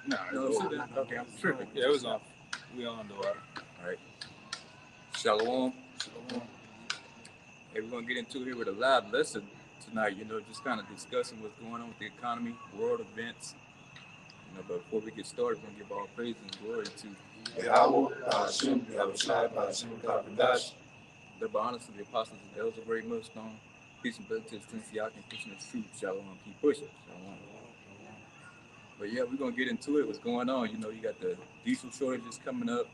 No, sit down. Okay, I'm tripping. Yeah, it was off. We on the water. All right. Shalawam. Hey, we're gonna get into here with a live lesson tonight. Just kind of discussing what's going on with the economy, world events. But before we get started, we're gonna give all praise and glory to YAHAWAH, bahasham, Yahawashi, bahasham, the honors of the apostles and elders of Great Millstone. Peace and blessings to the Tenth Yakin, pushing the truth. Shalom, keep pushing. Shalom. But yeah, we're gonna get into it. What's going on? You got the diesel shortages coming up.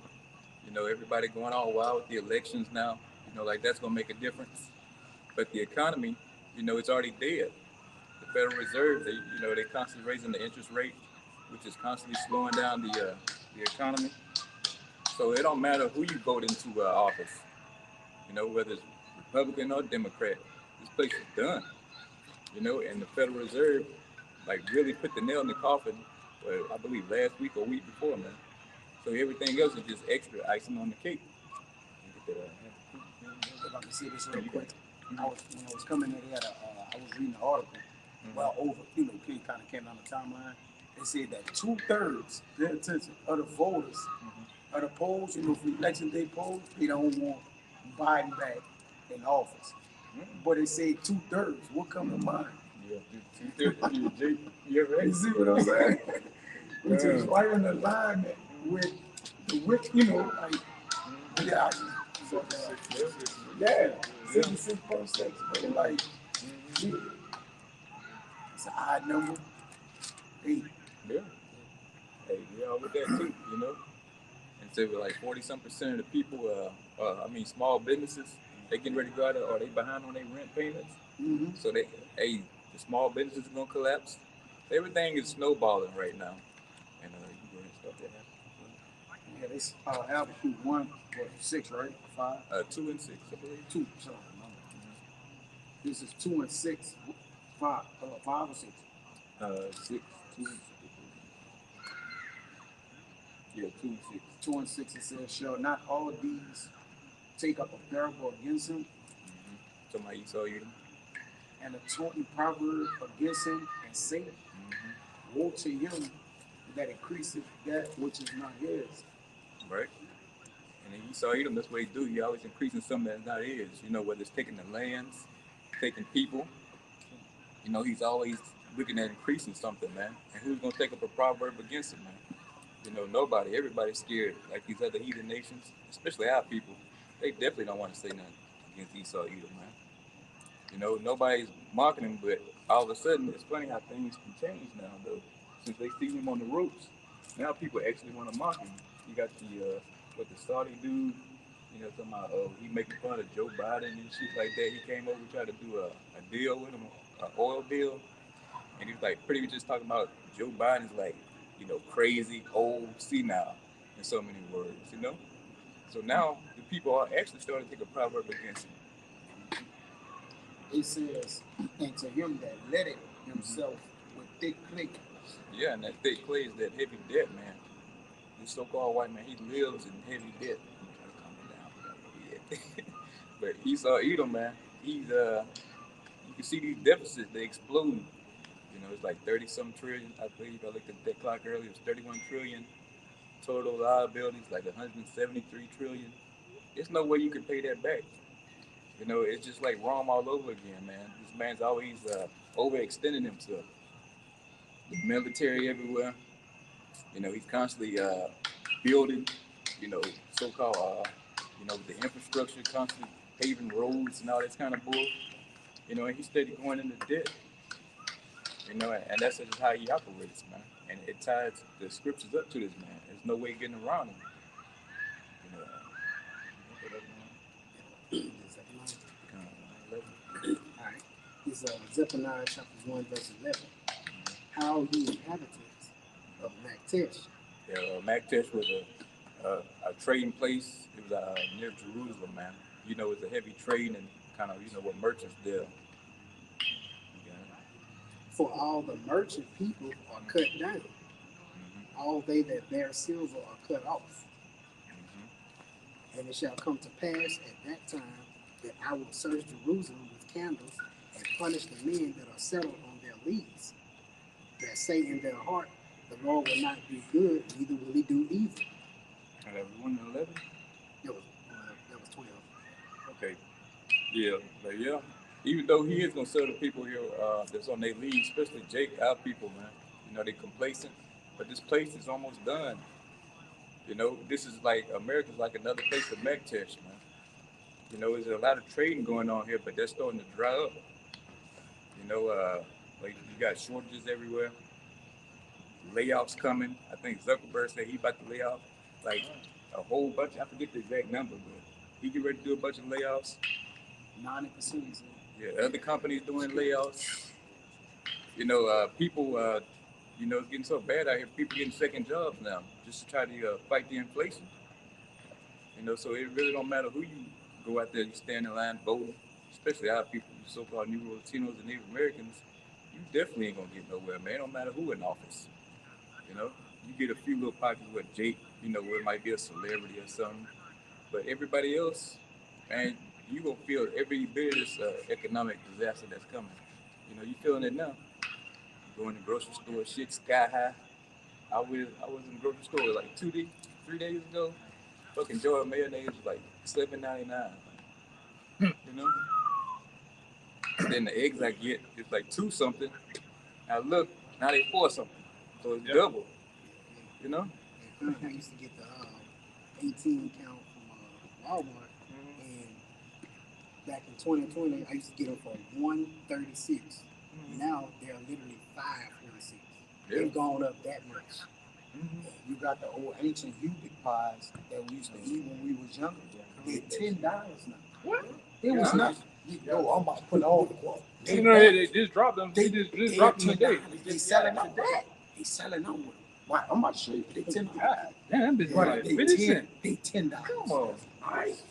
Everybody going all wild with the elections now. Like that's gonna make a difference. But the economy, it's already dead. The Federal Reserve, they constantly raising the interest rate, which is constantly slowing down the economy. So it don't matter who you vote into office. Whether it's Republican or Democrat, this place is done. And the Federal Reserve, like, really put the nail in the coffin. I believe last week or week before, man. So everything else is just extra icing on the cake. If I can see this real quick, when I was coming in here, I was reading an article. Well, kind of came down the timeline. They said that 2/3, pay attention, of the voters, of the polls, for election day polls, they don't want Biden back in office. But they say 2/3. What come to mind? Yeah, 2/3. You see what I'm saying? Which is right in alignment with the yeah. Yeah, 66.6. But like, it's an odd number. 8. Yeah. Hey, with that too, And say like 40-some% of the people, small businesses, they getting ready to go out or they behind on their rent payments. So the small businesses are gonna collapse. Everything is snowballing right now. And you go ahead and start that. Yeah, this altitude 1, 6, right? 5. 2 and 6, I believe. 2. Sorry, this is 2 and 6. 5. 5 or 6. 6. 2. Yeah, 2 and 6. 2 and 6. It says, "Shall not all of these take up a parable against him?" Somebody saw you. And a taunting proverb against him, and say, "Woe to him that increaseth that which is not his." Right. And then Esau Edom, that's what he do. He always increasing something that's not his. Whether it's taking the lands, taking people. He's always looking at increasing something, man. And who's gonna take up a proverb against him, man? Nobody. Everybody's scared. Like these other heathen nations, especially our people, they definitely don't want to say nothing against Esau Edom, man. Nobody's mocking him, but all of a sudden, it's funny how things can change now, though. Since they see him on the ropes, now people actually want to mock him. You got the Saudi dude, talking about he making fun of Joe Biden and shit like that. He came over, tried to do a deal with him, an oil deal, and he was like pretty much just talking about Joe Biden's like, crazy, old, senile, in so many words, So now the people are actually starting to take a proverb against him. It says, "And to him that let it himself with thick clay." Yeah, and that thick clay is that heavy debt, man. This so-called white man, he lives in heavy debt. I'm trying to calm him down. But Esau Edom, man, he's you can see these deficits, they explode. It's like 30-some trillion. I believe I looked at that clock earlier. It was 31 trillion. Total liabilities like 173 trillion. There's no way you can pay that back. It's just like Rome all over again, man. This man's always overextending himself. The military everywhere. He's constantly building, so-called, the infrastructure, constantly paving roads and all that kind of bull. And he's steady going into debt. And that's just how he operates, man. And it ties the scriptures up to this man. There's no way getting around him. Alright. It's Zephaniah chapter 1, verse 11. "How ye inhabitants of Maktesh." Yeah, Maktesh was a trading place. It was near Jerusalem, man. It's a heavy trade and kind of, what merchants did. "For all the merchant people are cut down. All they that bear silver are cut off. And it shall come to pass at that time that I will search Jerusalem with candles and punish the men that are settled on their leads, that say in their heart, the Lord will not be good, neither will he do evil. And that was 1 and 11? That was 12. Okay. Yeah, but yeah. Even though he is gonna serve the people here that's on their leave, especially Jake, our people, man. You know, they complacent. But this place is almost done. You know, this is like America's like another place of Mac test, man. You know, there's a lot of trading going on here, but they're starting to dry up. You know, like you got shortages everywhere, layoffs coming. I think Zuckerberg said he about to lay off like a whole bunch. I forget the exact number, but he get ready to do a bunch of layoffs. 90%. Yeah, other companies doing layoffs. You know, people. You know, it's getting so bad out here. People getting second jobs now just to try to fight the inflation. You know, so it really don't matter who you go out there, you stand in line voting, especially our people, so-called Negro Latinos and Native Americans. You definitely ain't gonna get nowhere, man. It don't matter who in office. You know, you get a few little pockets with Jake, you know, where it might be a celebrity or something, but everybody else, man, you gonna feel every bit of this economic disaster that's coming. You know, you feeling it now. You go in the grocery store, shit sky high. I was in the grocery store like 3 days ago. Fucking jar of mayonnaise was like $7.99. You know. Then the eggs I get is like 2 something. Now look, now they 4 something. So it's double. You know. I used to get the 18 count from Walmart, and back in 2020, I used to get them for $1.36. Now they're literally $5.46. Yeah. They've gone up that much. You got the old ancient Ubik pies that we used to eat when we was younger. They're $10 now. What? It was nothing. Yo, I'm about to put all the quote. You know, they just dropped them. They just dropped them today. They selling out that. They selling out with them. Wow, I'm about to show you. They $10. Damn, bitch, like 50 cents. They $10. Come on. Nice.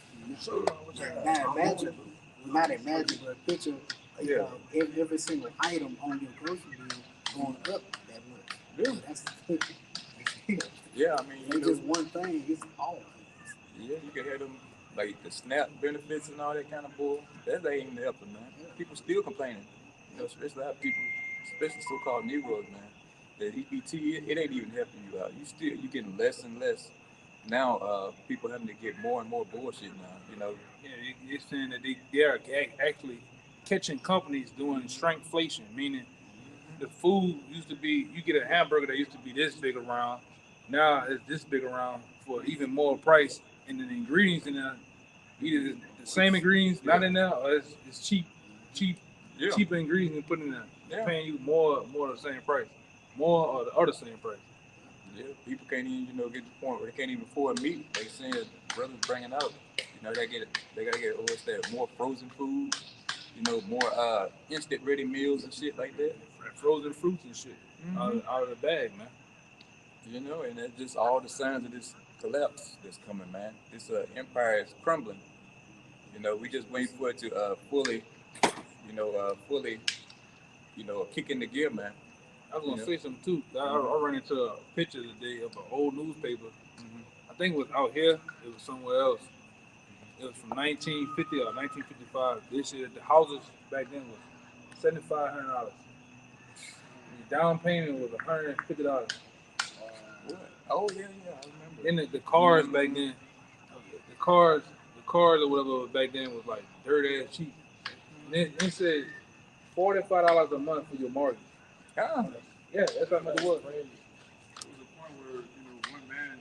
Now imagine a picture of every single item on your grocery bill going up that much. Yeah. That's Yeah, I mean, it's just one thing. It's all things. Yeah, you can have them like the SNAP benefits and all that kind of bull. That ain't even helping, man. People still complaining. You know, especially our people, especially so-called Negroes, man. The EBT, it ain't even helping you out. You getting less and less. Now, people having to get more and more bullshit now. You know. Yeah, you're saying that they are actually catching companies doing shrinkflation, meaning the food used to be, you get a hamburger that used to be this big around, now it's this big around for even more price, and then the ingredients in there, either the same ingredients not in there, or it's cheaper ingredients and putting in there. They're paying you more of the same price, more or the other same price. Yeah, people can't even, get to the point where they can't even afford meat. They saying brothers bringing out, they gotta get what's that, more frozen food, more instant ready meals and shit like that. Frozen fruits and shit out of the bag, man. And that's just all the signs of this collapse that's coming, man. This empire is crumbling. We just waiting for it to fully kick in the gear, man. I was gonna say something too. I ran into a picture today of an old newspaper. I think it was out here. It was somewhere else. It was from 1950 or 1955. They said the houses back then was $7,500. The down payment was $150. Oh yeah, I remember. And the cars back then, the cars or whatever back then was like dirt ass cheap. And it said $45 a month for your mortgage. Yeah, that's how much it was. There was a point where, one man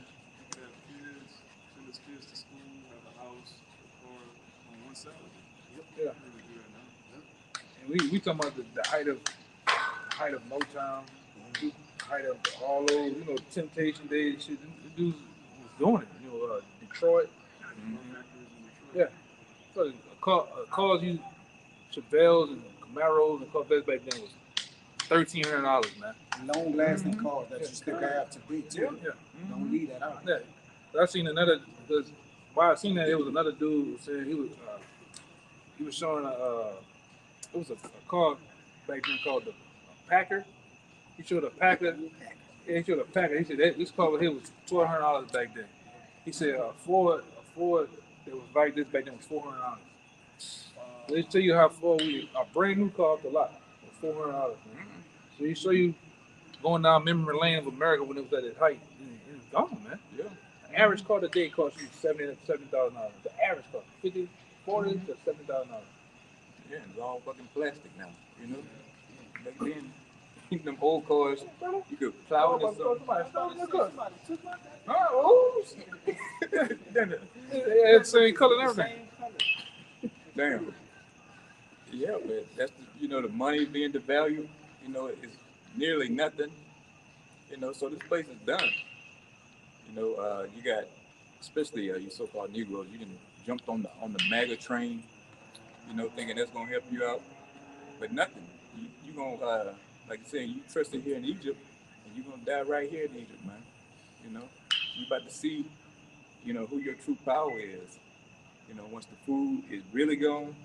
could have kids, send his kids to school, have a house, a car on one salary. Yeah. And we talking about the height of Motown, height of all those, Temptation days shit. The dudes was doing it. Detroit. Yeah. So cars you Chevelles and Camaros and Corvettes back then was $1,300, man. Long lasting cars that you still have to be too. Yeah. Don't leave that out. Yeah. So I seen another, because while I seen that, it was another dude who said he was showing it was a car back then called the Packer. He showed a Packer. Yeah, he showed a Packer. He said this car here was $1,200 back then. He said a Ford that was like this back then was $400. They tell you how far a brand new car off the lot was $400. So he show you going down memory lane of America when it was at its height. It's gone, man. Yeah. The average car today costs you $70,000. The average car, 50, 40 to $70,000. Yeah, it's all fucking plastic now. You know. Back then, them old cars, you could plow into something. Oh, shit. It's the same color and everything. Damn. Yeah, but that's the money being devalued. It's nearly nothing. So this place is done. You got, especially you so-called Negroes, you can jumped on the MAGA train. Thinking that's gonna help you out, but nothing. You gonna like you said, you trusted here in Egypt, and you're gonna die right here in Egypt, man. You about to see, who your true power is. Once the food is really gone,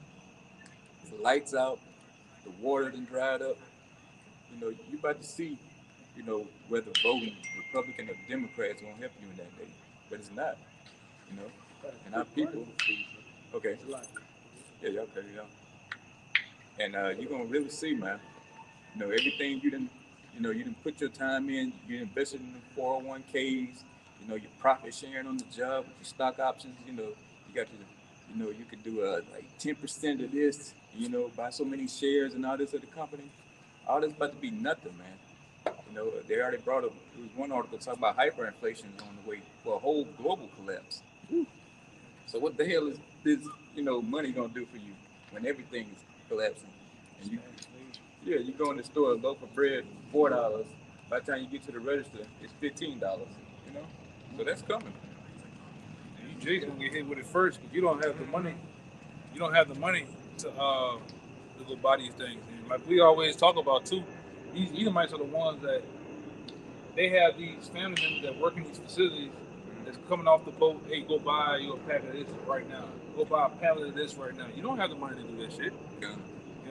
the lights out, the water done dried up. You about to see, whether voting Republican or Democrat is gonna help you in that day, but it's not. You know, and our people. Okay. Yeah, okay, yeah. And you're gonna really see, man. Everything you didn't put your time in. You invested in the 401ks. Your profit sharing on the job, your stock options. You got your, you could do like 10% of this. Buy so many shares and all this of the company. All this about to be nothing, man. They already brought up. There was one article talking about hyperinflation on the way for a whole global collapse. So what the hell is this, money gonna do for you when everything's collapsing? And you go in the store, a loaf of bread, $4. By the time you get to the register, it's $15. So that's coming. And you Jay's gonna get hit with it first because you don't have the money. You don't have the money to go buy these things. And like we always talk about too, these Edomites are the ones that they have these family members that work in these facilities that's coming off the boat. Hey, go buy you a pack of this right now. Go buy a pallet of this right now. You don't have the money to do that shit. Yeah.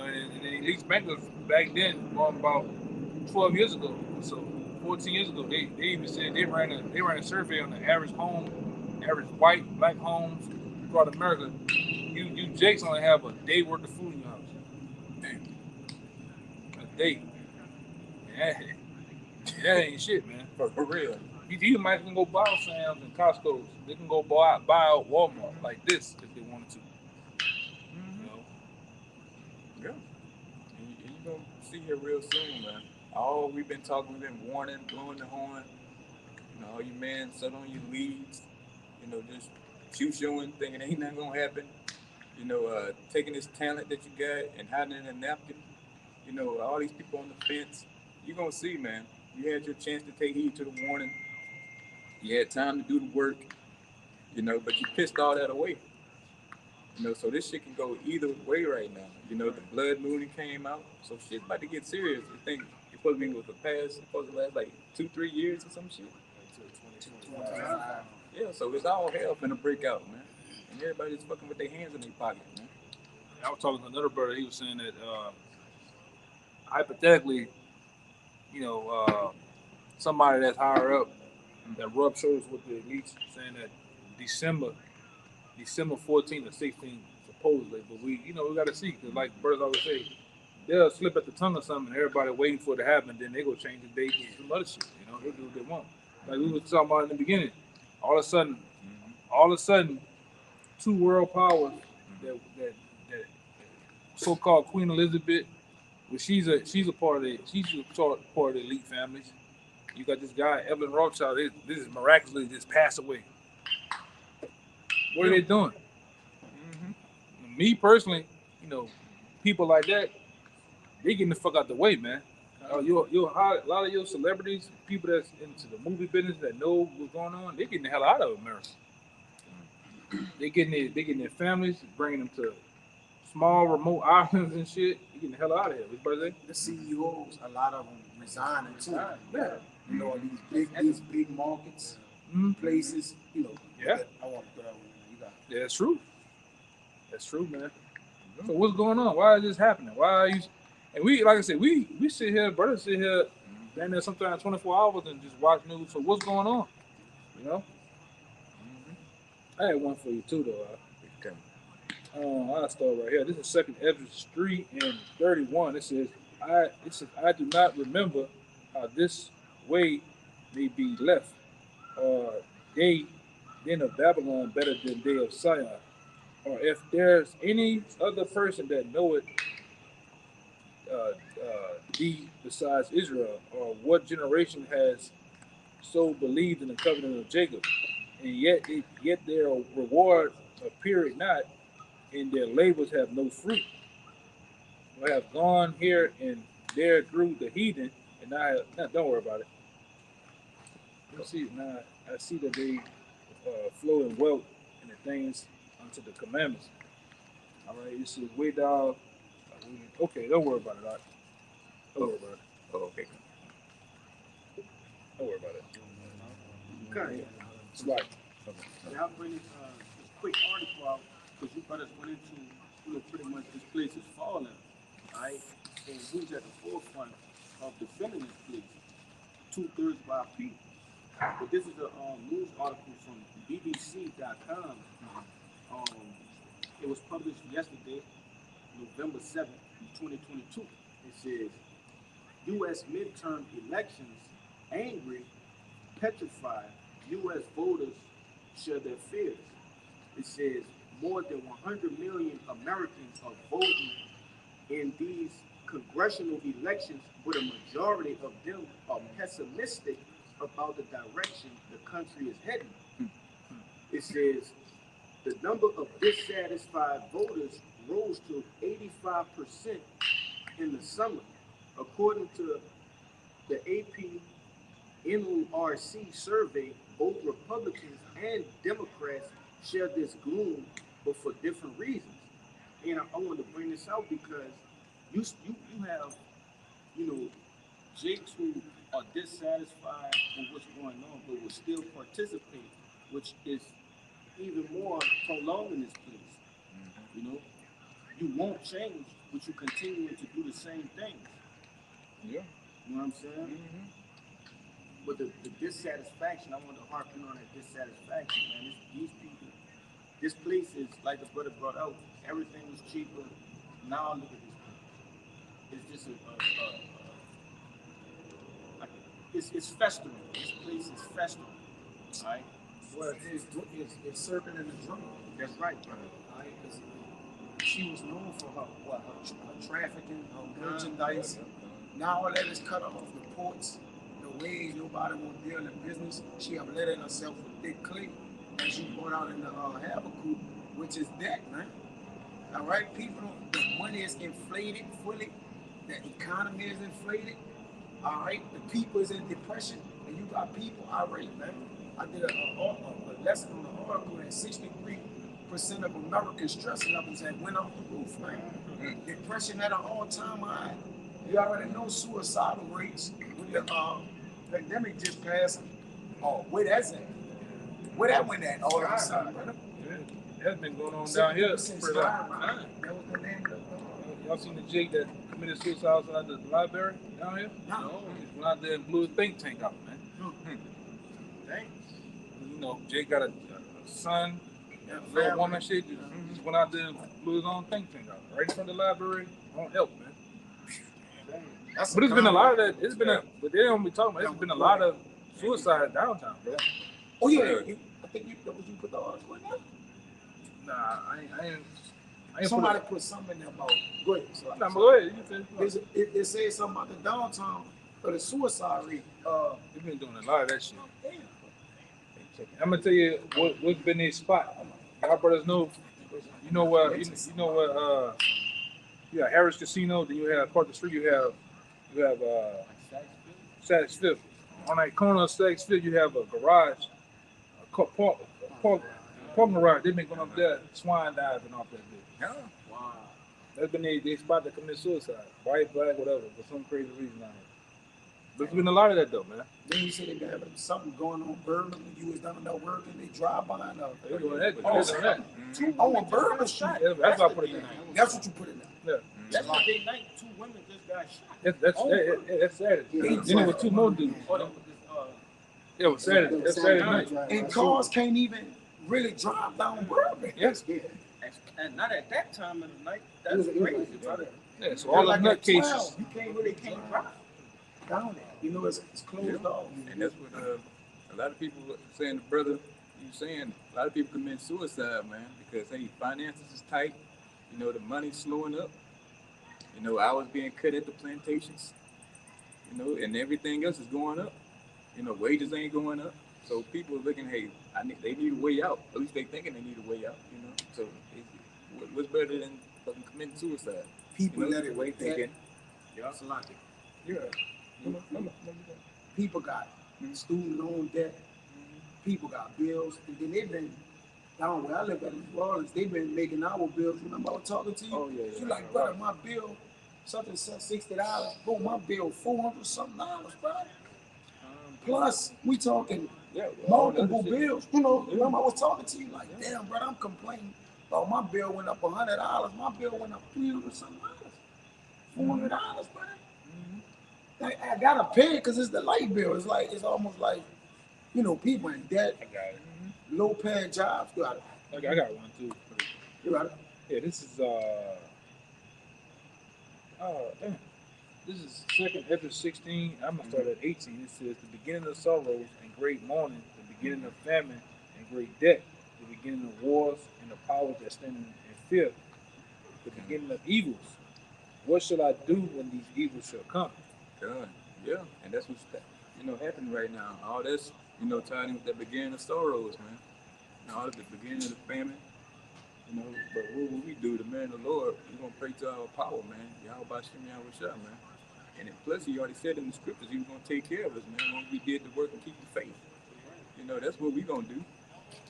And these bankers back then, about 12 years ago, so 14 years ago, they even said they ran a survey on the average home, average white, black homes throughout America. You Jakes only have a day worth of food in your house. Damn. A day. That ain't shit, man. For real. You might can go buy Sam's and Costco's. They can go buy out Walmart like this if they wanted to. Yeah. And you're going to see here real soon, man. All we've been talking, we've been warning, blowing the horn. All you men sit on your leads, just showing, thinking ain't nothing going to happen. Taking this talent that you got and hiding it in a napkin. All these people on the fence. You're going to see, man. You had your chance to take heed to the warning. You had time to do the work, but you pissed all that away. So this shit can go either way right now. The blood moon came out, so shit's about to get serious. I think it's supposed to be it's supposed to last like 2-3 years or some shit. Yeah, so it's all hell finna break out, man. And everybody's fucking with their hands in their pocket, man. I was talking to another brother. He was saying that hypothetically, somebody that's higher up that rub shoulders with the elites, saying that December 14th or 16th, supposedly, but we got to see, because like brothers always say, they'll slip at the tongue or something, and everybody waiting for it to happen, then they go change the date and some other shit, they'll do what they want. Like we were talking about in the beginning, all of a sudden, two world powers that so-called Queen Elizabeth, well, she's a part of the elite families. You got this guy Evelyn Rothschild. This is miraculously just passed away. What are they doing? Mm-hmm. Me personally, people like that, they getting the fuck out the way, man. A lot of your celebrities, people that's into the movie business that know what's going on, they getting the hell out of America. They getting their families, bringing them to small remote islands and shit. They getting the hell out of here. The CEOs, a lot of them resigning too. Yeah. These big markets, places, Yeah. I want to put out. Yeah, that's true. That's true, man. So what's going on? Why is this happening? Why are you? And we, like I said, we sit here, brothers sit here, down there sometimes 24 hours and just watch news. So what's going on? I had one for you too, though. Okay. I'll start right here. This is 2nd Edwards Street in 31. It says, I do not remember this way may be left, or they then of Babylon better than they of Sion, or if there's any other person that knoweth thee besides Israel, or what generation has so believed in the covenant of Jacob, and yet their reward appeareth not, and their labors have no fruit. I have gone here and there through the heathen, and don't worry about it. You see, now I see that they flow in wealth and the things unto the commandments. All right, it says way down. Okay, don't worry about it. All right. Don't worry about it. Oh, okay. Don't worry about it. Okay. It's like, Now I'll bring this quick article out because you brothers went into, pretty much this place is falling, right? And who's at the forefront of defending this place? 2/3 of our people. But this is a news article from BBC.com. It was published yesterday, November 7th, 2022. It says, U.S. midterm elections, angry, petrified, U.S. voters share their fears. It says more than 100 million Americans are voting in these congressional elections, but a majority of them are pessimistic about the direction the country is heading. It says the number of dissatisfied voters rose to 85% in the summer, according to the AP NORC survey. Both Republicans and Democrats share this gloom, but for different reasons. And I want to bring this out because you have, Jakes who are dissatisfied with what's going on, but will still participate, which is even more prolonging this place. You won't change, but you continue to do the same things. yeah. You know what I'm saying? But the dissatisfaction, I want to harken on that dissatisfaction, man. These people, this place is, like the brother brought out, everything was cheaper. Now look at this place. It's just it's festering. This place is festering, all right? Well, it's serving in the drum. That's right, brother. All right, 'cause she was known for her trafficking, her merchandise. Now all that is cut off. The ports, the ways nobody won't deal in business. She have let in herself with thick clay, and she brought out in the Habakkuk, which is that, man. All right, people, the money is inflated fully. The economy is inflated. All right, the people is in depression, and you got people irate, man. I did a lesson on the article that 63% of American stress levels had went off the roof, man. Depression at an all-time high. You already know suicidal rates with the pandemic just passed. Oh, where that's at? Where that went at all of a sudden, brother? Yeah. That's been going on down here for like time. That was the name of Y'all seen the Jake that committed suicide outside the library down here? No. He went out there and blew his think tank out, man. Thanks. Jake got a son, a little woman, shit. Just went out there and blew his own think tank out right in front of the library. On help, man. But it's been a lot of that. But they don't be talking about. It's been a lot of suicide downtown, bro. Oh yeah, I think you put the article in there. Nah, I ain't Somebody put something in there about. Go ahead. Nah, but go ahead. It says something about the downtown or the suicide rate. They've been doing a lot of that shit. I'm gonna tell you what's been their spot. Y'all brothers know. You know what? You got Harris Casino. Then you have across the street. You have Saks Fifth. On that corner of Saks Fifth, you have a garage, parking garage. They've been going up there, swine diving off that bitch. Yeah. Wow. That's been their spot to commit suicide. White, black, whatever, for some crazy reason out here. But there's been a lot of that though, man. Then you said they got something going on Bourbon when you was down there working. They drive by and They're doing that. on Bourbon Street. Yeah, that's why I put it in. That's what you put in there. Yeah. That's why they night 2 women just got shot. That's Saturday. Then there were 2 more dudes. Yeah, it was Saturday. That's Saturday night. And cars can't even really drive down Bourbon. Yes. And not at that time of the night. That's crazy, brother. Yeah, so all the nutcases. You can't drive. down there. You know, it's closed off. And that's what a lot of people saying, the brother, you saying, a lot of people commit suicide, man, because, hey, finances is tight. You know, the money's slowing up. You know, hours being cut at the plantations. You know, and everything else is going up. You know, wages ain't going up. So people are looking, hey, they need a way out. At least they thinking they need a way out, you know. So what's better than fucking committing suicide? People you know, let it way thinking. Yeah. Salaki. Yeah. People got student loan debt. People got bills. And then they've been, down where I live at in New Orleans, they've been making our bills. Remember I was talking to you? Oh, yeah. You like, brother, my bill, something $60. Bro, my bill $400 something, bro. Plus, we talking multiple bills. You know, remember I was talking to you like, damn, brother, I'm complaining. Oh, my bill went up $100. My bill went up $300 something. $400, brother. I gotta pay it because it's the light bill. It's almost like, you know, people in debt. I got it. Low paying jobs. You got it. Okay, I got one too. You got it. Yeah, this is damn. This is second Ezra 16. I'm gonna start at 18. It says the beginning of sorrows and great mourning, the beginning of famine and great debt, the beginning of wars and the powers that stand in fear, the beginning of evils. What shall I do when these evils shall come? Done. Yeah, and that's what's happening right now. All this, tied in with that beginning of sorrows, man. All at the beginning of the famine. But what will we do? The man of the Lord, we're gonna pray to our power, man. Bahasham, YAHAWAH, man. And then plus, he already said in the scriptures, he was gonna take care of us, man. Once we did the work and keep the faith. That's what we're gonna do.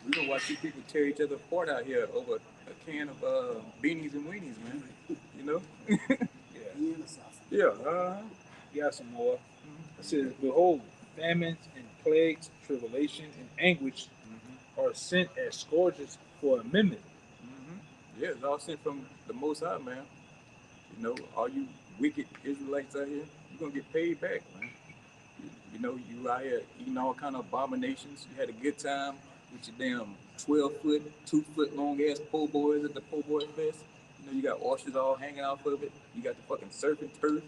We're gonna watch these people tear each other apart out here over a can of beanies and weenies, man. Yeah. Got some more. It says, behold, famines and plagues, tribulation and anguish are sent as scourges for a minute. Yeah, it's all sent from the Most High, man. All you wicked Israelites out here, you're gonna get paid back, man. You out here eating all kind of abominations. You had a good time with your damn 12-foot, 2-foot long ass po' boys at the po' boy fest. You got oysters all hanging off of it. You got the fucking surfing turf.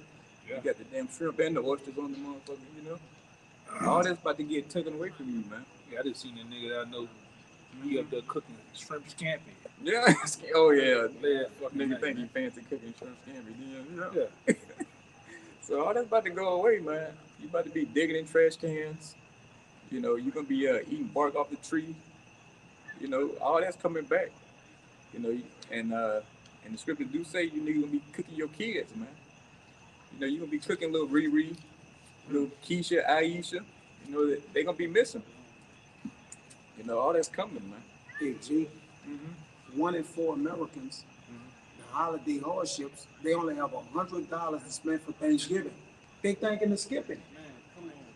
Yeah. You got the damn shrimp and the oysters on the motherfucker, All that's about to get taken away from you, man. Yeah, I just seen a nigga that I know. He up there cooking shrimp scampi. Yeah. Oh, yeah. Nigga think he fancy cooking shrimp scampi. Yeah. So all that's about to go away, man. You about to be digging in trash cans. You're going to be eating bark off the tree. All that's coming back. And the scriptures do say you're going to be cooking your kids, man. You're going to be cooking little Riri, little Keisha, Aisha. They're going to be missing. All that's coming, man. Hey, G, 1 in 4 Americans, the holiday hardships, they only have $100 to spend for Thanksgiving. They thinking of skipping it.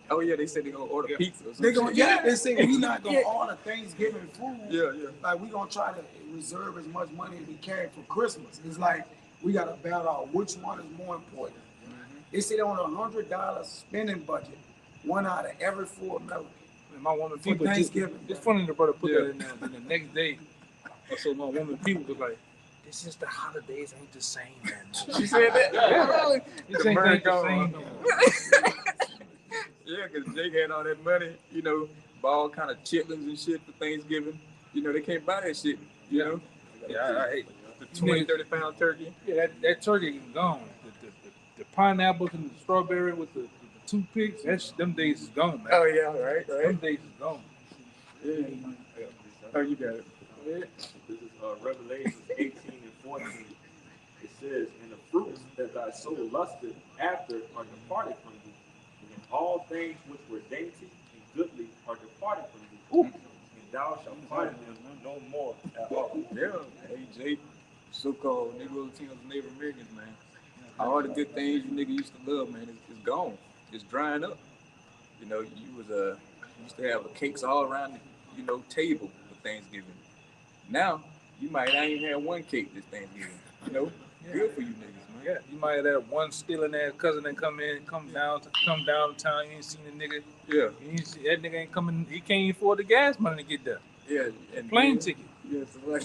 Oh, yeah, they said they're going to order pizza or something. They say we're not going to order Thanksgiving food. Yeah. Like, we're going to try to reserve as much money as we can for Christmas. It's like we got to battle out which one is more important. They say on a $100 spending budget, 1 out of every 4 Americans. My woman people Thanksgiving. It's funny the brother put that in there, and the next day, so my woman people was like, "This is the holidays ain't the same, man." She said that. Yeah. This ain't the same. No more. Yeah, because Jake had all that money, buy all kind of chitlins and shit for Thanksgiving. They can't buy that shit. Yeah, I hate the 20, 30-pound turkey. Yeah, that turkey is gone. The pineapples and the strawberry with the toothpicks, them days is gone, man. Oh, yeah, right. Them days is gone. Yeah. Oh, you got it. This is Revelation 18 and 14. It says, and the fruits that thy soul lusted after are departed from thee, and all things which were dainty and goodly are departed from thee. And thou shalt find them no more at all. Yeah, hey, Jake, so-called Negro Latinos and Native Americans, man. All the good things you niggas used to love, man, is gone. It's drying up. You used to have cakes all around the, table for Thanksgiving. Now, you might not even have one cake this Thanksgiving. Good for you niggas, man. Yeah, you might have that one stealing ass cousin that come down to town. You ain't seen the nigga. Yeah. That nigga ain't coming. He can't even afford the gas money to get there. Yeah. And plane ticket. Yeah, so like,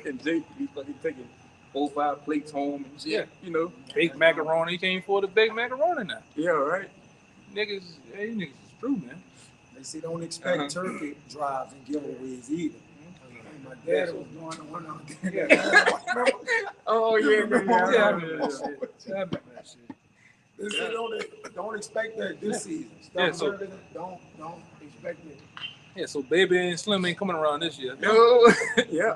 and Jake, he fucking taking 4-5 plates home and shit. Yeah. Baked macaroni. He can't afford to bake macaroni now. Yeah, right. niggas, hey, niggas is true, man. They say don't expect turkey drives and giveaways either. My dad was doing the one on Oh yeah, Yeah, I remember that shit. They say don't expect that this season. Yeah, Stop so- serving it. Don't expect it. Yeah, so Baby and Slim ain't coming around this year. No. Yeah.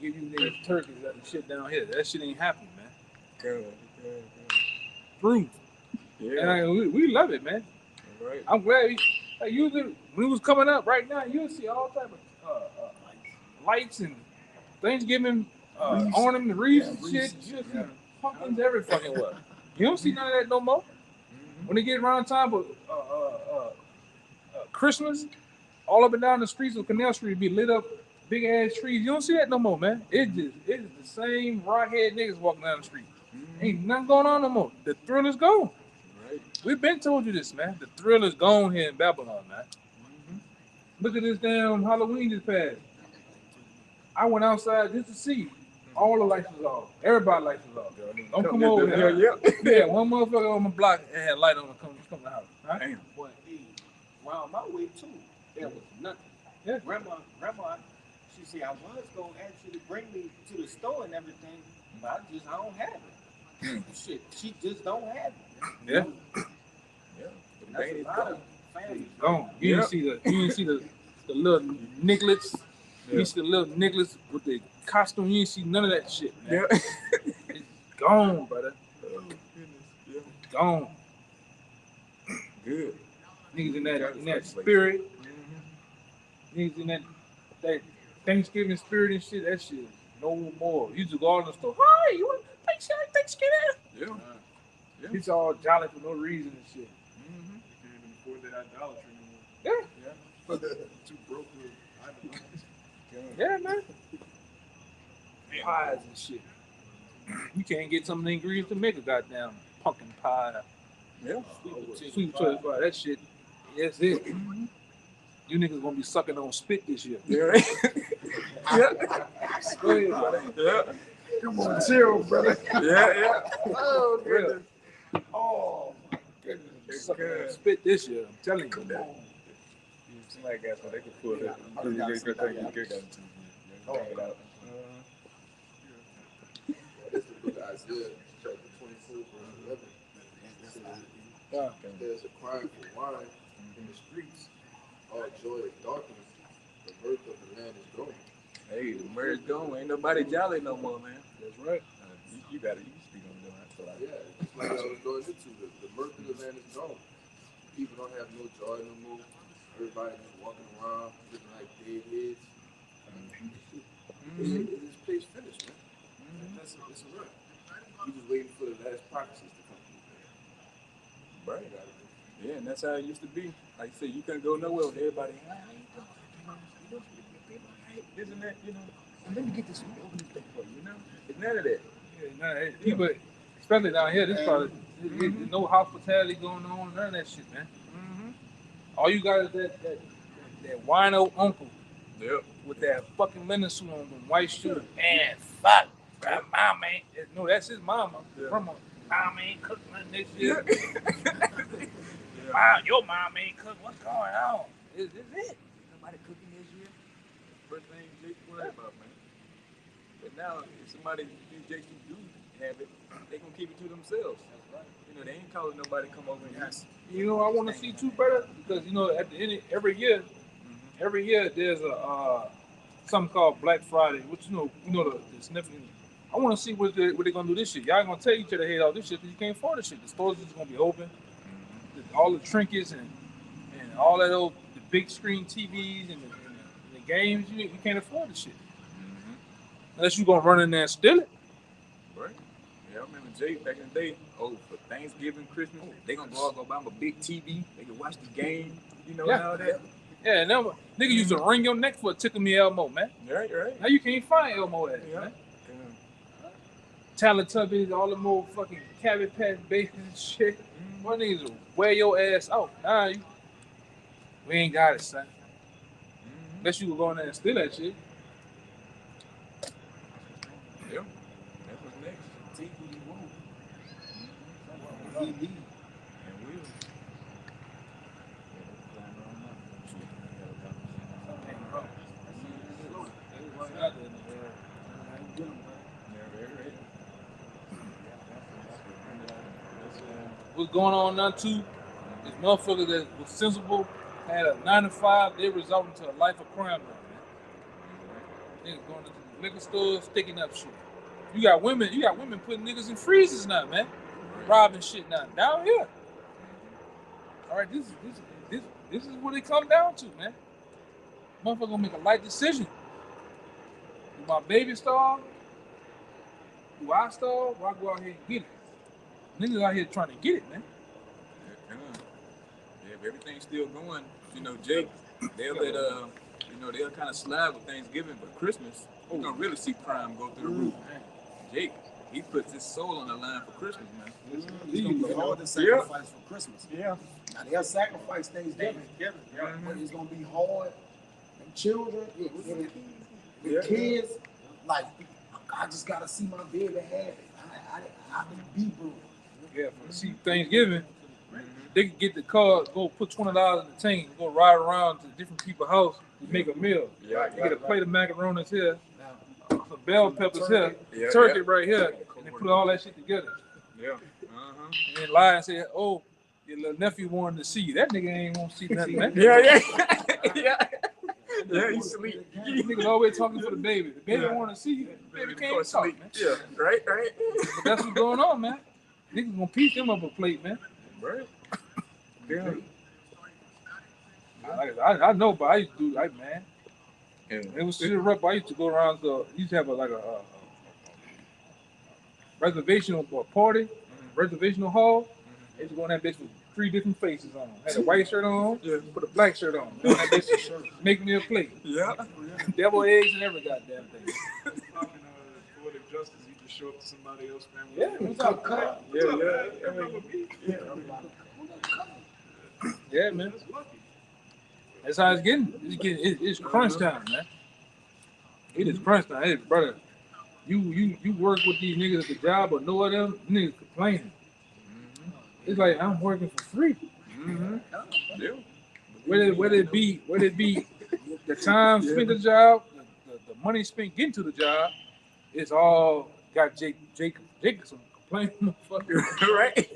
Give you niggas turkeys and shit down here. That shit ain't happening, man. Good. True. Yeah. And we love it, man. Right. I'm glad. Like usually when it was coming up right now, you'll see all type of lights and Thanksgiving ornament, wreaths and shit. You'll see pumpkins every fucking what. You don't see none of that no more. When they get around time for Christmas, all up and down the streets of Canal Street be lit up, big ass trees. You don't see that no more, man. It's the same rockhead niggas walking down the street. Ain't nothing going on no more. The thrill is gone. Right. We've been told you this, man. The thrill is gone here in Babylon, man. Look at this damn Halloween just passed. I went outside just to see. All the lights was off. Everybody lights was off. Don't come over here. Yeah, one motherfucker on my block had light on to come to the house. Right? Damn. But round my way too, there was nothing. Yeah. Grandma, she said I was gonna ask you to bring me to the store and everything, but I don't have it. Shit, she just don't have it. Yeah. That's a lot of families. Gone. You didn't see the little Nicolets. You didn't see the little Nicolets with the costume. You didn't see none of that shit, man. Yeah. It's gone, brother. Oh goodness. Yeah. Gone. Good. Niggas in that spirit. Niggas in that Thanksgiving spirit and shit. That shit no more. You just go out in the store. Hi, you want Thanksgiving? Yeah. It's all jolly for no reason and shit. You can't even afford that idolatry anymore. Yeah. Too broke to idolize. Yeah, man. Pies and shit. You can't get some of the ingredients to make a goddamn pumpkin pie. Yeah. Sweet potato pie. That shit. That's it. You niggas gonna be sucking on spit this year. Yeah. Right. Yeah. Go ahead, brother. Yeah. Come on, chill, brother. Yeah. Oh goodness. Oh my goodness. Sucking on spit this year. I'm telling you. Somebody got so they can pull it. This is the book of Isaiah, chapter 24, verse 11. It says, there's a cry for wine in the streets. All joy is darkness. The mirth of the land is gone. Hey, the merge going. Ain't nobody jolly no more, man. That's right. You got to speak on that. So Yeah, it's like I was going into the mirth of the land is gone. People don't have no joy no more. Everybody just walking around looking like dead heads. This place finished, man. It's a wrap. We just waiting for the last prophecies to come through. Right. Yeah, and that's how it used to be. Like I said, you couldn't go nowhere with everybody. This and that, And let me get this open thing for you, It's none of that. Yeah, nah, people, especially down here, this probably there's no hospitality going on, none of that shit, man. All you got is that wino uncle with that fucking linen suit on, them white shoes. Man, fuck, mom ain't. No, that's his mama. Grandma, mom ain't cooking nothing this year. Mom, your mom ain't cooking. What's going on? Is it? Somebody cooking this year? First thing Jake worried about, man. But now, if somebody, these Jakes who do have it, they gonna keep it to themselves. That's right. They ain't calling nobody to come over and You know, I want to see too, brother, because at the end of every year there's a something called Black Friday, which you know the significant. I want to see what they're gonna do this year. Y'all gonna take each other head off this shit because you can't afford this shit. The stores is gonna be open. All the trinkets and all that old the big screen TVs and the games, you can't afford this shit. Unless you gonna run in there and steal it. Right. Yeah, I remember Jay back in the day. Oh, for Thanksgiving, Christmas, they gonna go buy them a big TV. They can watch the game. And all that. Yeah, and nigga used to wring your neck for a Tickle Me Elmo, man. Right. Now you can't find Elmo ass, man. Teletubbies, all the more fucking Cabbage Patch Babies and shit. One niggas will wear your ass out. Nah, we ain't got it, son. Unless you go go in there and steal that shit. Yeah. That's what's next. Take what you want. And we what's going on now too is motherfuckers that was sensible, had a 9 to 5, they resulting to a life of crime now, man. Niggas going to the liquor store, sticking up shit. You got women putting niggas in freezers now, man. Robbing shit now. Down here. All right, this is what it come down to, man. Motherfucker gonna make a light decision. Do my baby starve? Do I starve? Or I go out here and get it? Niggas out here trying to get it, man. Yeah, if everything's still going, you know, Jake, they'll let they'll kind of slide with Thanksgiving, but Christmas, you're gonna really see crime go through the roof. Jake, he puts his soul on the line for Christmas, man. It's gonna be hard to sacrifice for Christmas. Yeah. Now they'll sacrifice Thanksgiving, but it's gonna be hard. And children, the kids, like, I just gotta see my baby have it. I can be brutal. Yeah, see Thanksgiving, they can get the car, go put $20 in the tank, go ride around to different people's house to make a meal. Yeah, you get a plate of macaronis here, some bell peppers here, turkey right here, and they put all that shit together. Yeah. And then lie and say, oh, your little nephew wanted to see you. That nigga ain't want to see nothing, man. Yeah, he sleep. Niggas always talking for the baby. The baby want to see you. The baby can't talk, man. Yeah, right. But that's what's going on, man. Niggas gonna piece them up a plate, man. Right. Yeah. I know, but I used to do, man. It was shit rough. I used to go around to, used to have a reservational party, reservational hall. They used to go in that bitch with 3 different faces on. Had a white shirt on, put a black shirt on. That bitch make me a plate. Yeah. Devil eggs and every goddamn thing. Poetic justice, you just show up to somebody else, man. Yeah, What's up, cut? Yeah, man. That's how it's getting. It's crunch time, man. It is crunch time. Hey, brother, you work with these niggas at the job or know of them, niggas complaining. It's like I'm working for free. Yeah. Whether it be the time spent at the job, the money spent getting to the job, it's all got Jacobson complaining, motherfucker. Right.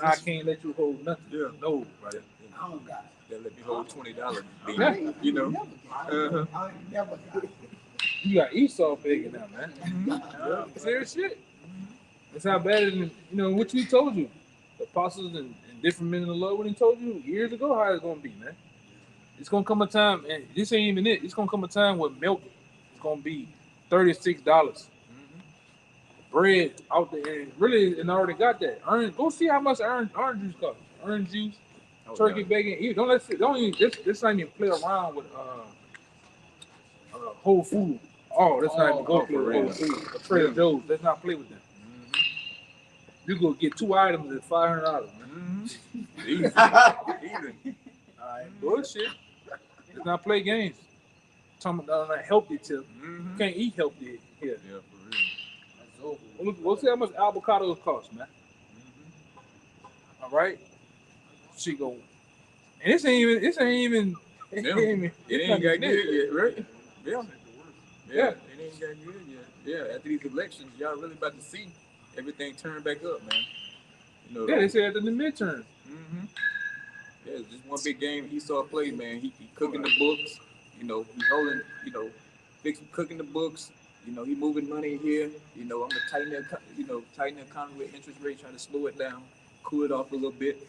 Nah, I can't let you hold nothing. Yeah. No, brother. I don't got it. They'll let me hold $20. Yeah. You know. I never got it. You got Esau begging now, man. Serious shit. That's how bad it is. You know, what we told you. The apostles and different men in the Lord, when he told you years ago how it's going to be, man. It's going to come a time, and this ain't even it. It's going to come a time where milk is going to be $36. Bread out there, and really, and I already got that. Go see how much orange juice costs. Orange juice, turkey bacon. Don't even. This ain't even play around with Whole Food. Oh, that's not even go play with Whole Food. Trader Joe's. Let's not play with them. You go get 2 items at $500. Easy. Bullshit. Let's not play games. Talking about a healthy tip. You can't eat healthy here. Yeah, for real. We'll see how much avocados cost, man. All right. She go. And it ain't even. It ain't got good yet, right? Yeah. Yeah. It ain't got good yet. Yeah. After these elections, y'all really about to see everything turn back up, man. You know, they said after the midterm. Yeah, just one big game he saw play, man. He cooking the books. You know, he holding. You know, cooking the books. You know, he moving money here. You know, I'm gonna tighten the economy with interest rate, trying to slow it down, cool it off a little bit.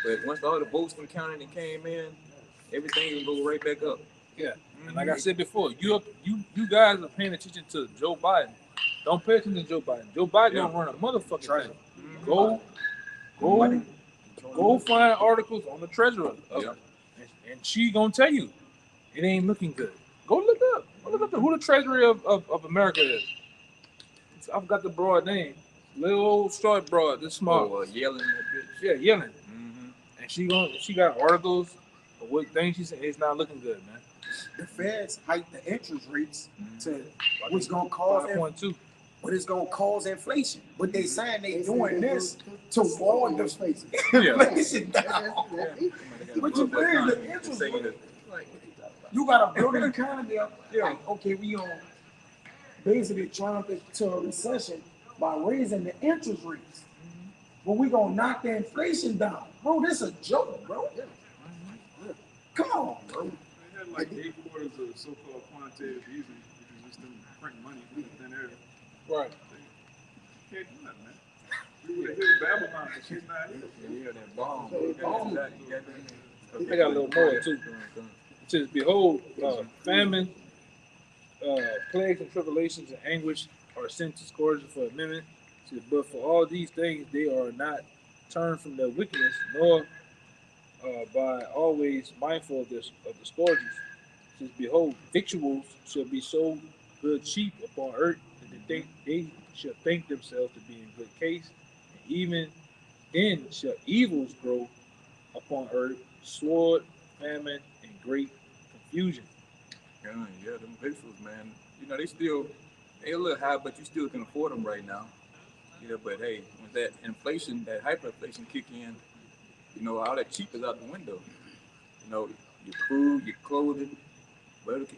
But once all the votes from counting and came in, everything will go right back up. Yeah, and like I said before, you guys are paying attention to Joe Biden. Don't pay attention to Joe Biden. Joe Biden don't run a motherfucking thing. Go find articles on the treasurer, and she gonna tell you it ain't looking good. Go look up. Who the treasurer of America is. I forgot the broad name. Little old short broad, this small. Yelling that bitch. Yeah, yelling. And she got articles of what things she said. It's not looking good, man. The Feds hiked the interest rates to what's gonna cause 5.2. But it's gonna cause inflation. But they saying they doing this to warn the inflation. Inflation down. But you bring the interest rate. You gotta build an economy up. Like, okay, we on basically trying to a recession by raising the interest rates. but we gonna knock the inflation down. Bro, this a joke, bro. Come on, bro. They had like 8 quarters of so-called quantitative easing, which is just them printing money from thin air. Right. They can't do nothing, man. We would have hit Babylon, but she's not here. Yeah, that bomb. I got a little more too. It says, behold, famine, plagues and tribulations and anguish are sent to scourges for a minute. It says, but for all these things they are not turned from their wickedness, nor by always mindful of the scourges. It says, behold, victuals shall be so good cheap upon earth that they shall think themselves to be in good case, and even then shall evils grow upon earth, sword, famine, and great confusion. Yeah, them visuals, man. You know, they a little high, but you still can afford them right now. You know, but hey, when that inflation, that hyperinflation kick in, you know, all that cheap is out the window. You know, your food, your clothing,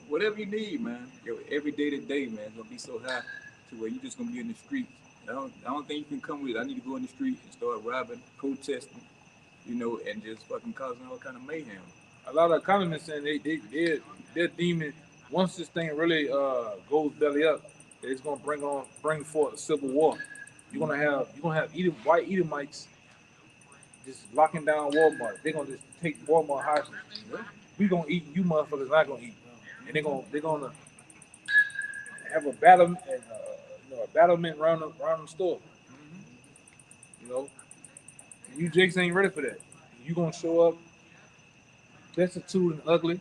whatever you need, man. Your every day to day, man, it's gonna be so high to where you just gonna be in the streets. I don't think you can come with it. I need to go in the street and start robbing, protesting, you know, and just fucking causing all kind of mayhem. A lot of economists saying they're deeming once this thing really goes belly up, it's gonna bring forth a civil war. You're gonna have white Edomites just locking down Walmart. They're gonna just take Walmart hostage. We gonna eat, you motherfuckers not gonna eat, and they're gonna have a battle and a battlement around the store. You know, and you Jakes ain't ready for that. You gonna show up destitute and ugly,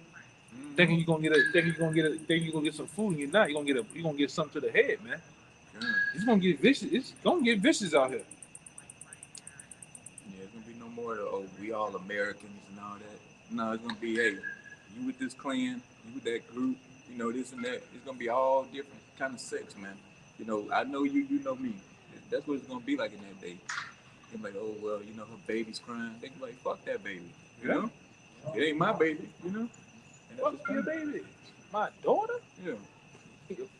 thinking you're gonna get some food, and you're not. You're gonna get something to the head, man. It's gonna get vicious. It's gonna get vicious out here. Yeah, it's gonna be no more of we all Americans and all that. No, it's gonna be, hey, you with this clan, you with that group, you know, this and that. It's gonna be all different kind of sects, man. You know, I know you, you know me. That's what it's gonna be like in that day. They're like, oh well, you know, her baby's crying. They be like, fuck that baby. You know? It ain't my baby, you know? And fuck your baby. My daughter? Yeah.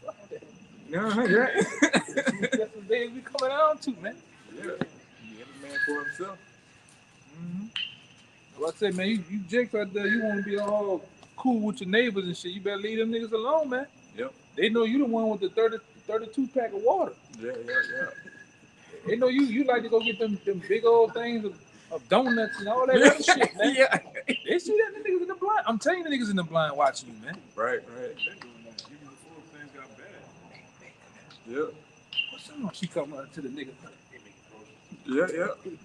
Fuck that. Yeah. That's the days we coming down to, man. Yeah. Every man for himself. Well, I say, man, you Jakes out there, you want to be all cool with your neighbors and shit. You better leave them niggas alone, man. Yep. They know you the one with the 32 pack of water. Yeah. They know you like to go get them big old things of donuts and all that other shit, man. Yeah. They see that the niggas in the blind. I'm telling you, the niggas in the blind watching you, man. Right. Even before things got bad. Yeah. What's up? She come up to the nigga. Yeah.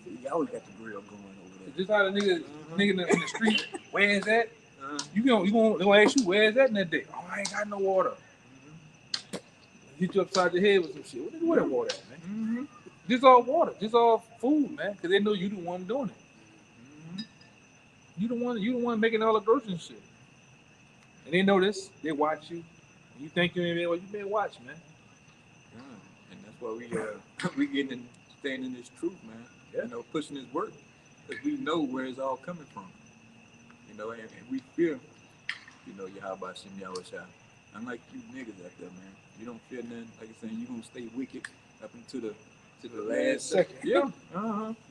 You always got the grill going over there. Just how the nigga in the street, where is that? You gonna ask you, where is that in that day? Oh, I ain't got no water. Hit you upside the head with some shit. Where that water at, man? This all water. This all food, man. Because they know you the one doing it. You the one making all the groceries and shit. And they know this. They watch you. And you think you ain't been, well, you been watched, man. And that's why we getting and staying in this truth, man. Yeah. You know, pushing this work. Because we know where it's all coming from. You know, and we fear, you know, Yahawashi, Yahawashi. Unlike you niggas out there, man. You don't fear nothing. Like I said, you gonna stay wicked up until the last second. Yeah.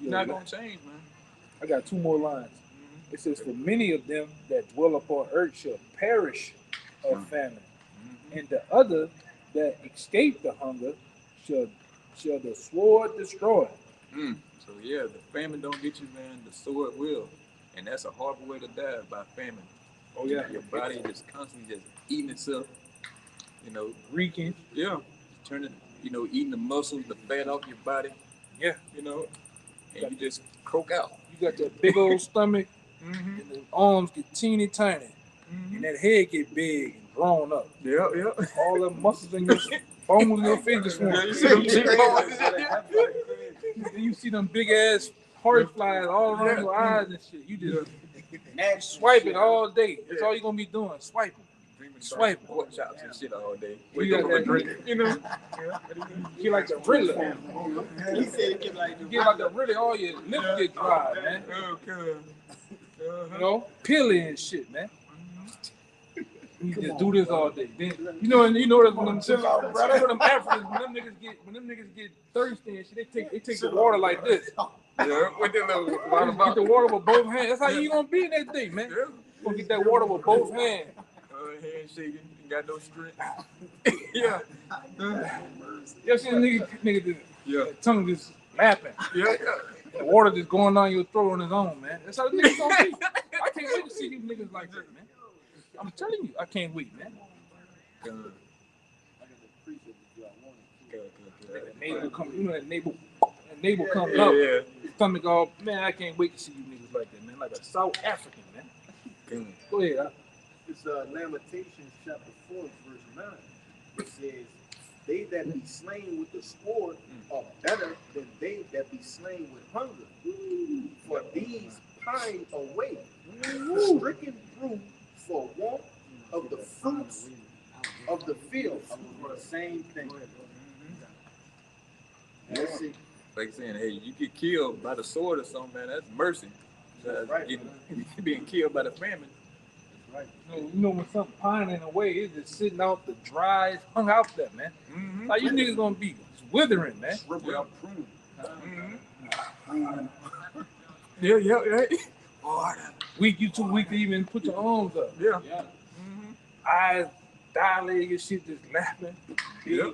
You're not gonna change, man. I got two more lines. It says, for many of them that dwell upon earth shall perish of famine, and the other that escape the hunger shall the sword destroy. So yeah, the famine don't get you, man. The sword will, and that's a horrible way to die, by famine. Oh yeah, your body just constantly just eating itself. You know, reeking. Yeah, turning. You know, eating the muscles, the fat off your body. Yeah, you know, and you just croak out. You got that big old stomach, and the arms get teeny tiny, and that head get big and drawn up. Yeah. All the muscles in your bones in your fingers. You see them cheekbones. You see them big ass heart flies all around your eyes and shit. You just swipe it all day. That's all you're gonna be doing, swiping. Swipe pork chops and shit all day. We got that drink, you know. You like the Riddler. He said you get like the Riddler, all your lips get dry, man. Okay. You know, peely and shit, man. He Come just on, do this bro. all day. Then you know that when them Chill out, brother. you know them Africans when them niggas get thirsty and shit, they take the water like this. Yeah, with the little water Get the bottle. water with both hands. That's how you gonna be in that thing, man. Yeah. You gonna get that water with both hands. Handshaking, you got no strength. Yeah. You ever seen a nigga just, Yeah. tongue just lapping? Yeah. The water just going down your throat on his own, man. That's how the niggas gonna be. I can't wait to see these niggas like that, man. I'm telling you, I can't wait, man. That navel come, you know that navel comes up. Yeah. Stomach all, man. I can't wait to see you niggas like that, man. Like a South African, man. Go ahead. It's Lamentations chapter 4, verse 9. It says, they that be slain with the sword are better than they that be slain with hunger. For these pine away, stricken through for want of the fruits of the field. For the same thing. That's it. Like saying, hey, you get killed by the sword or something, man, that's mercy. That's right. Being killed by the famine. Right. You know when something pining away, it's just sitting out the dry, it's hung out there, man. Mm-hmm. Like you niggas gonna be withering, man. Yeah. Mm-hmm. Yeah. Weak, you too weak to even put your arms up. Yeah. Mm-hmm. Eyes dilated and shit, just laughing. Yeah.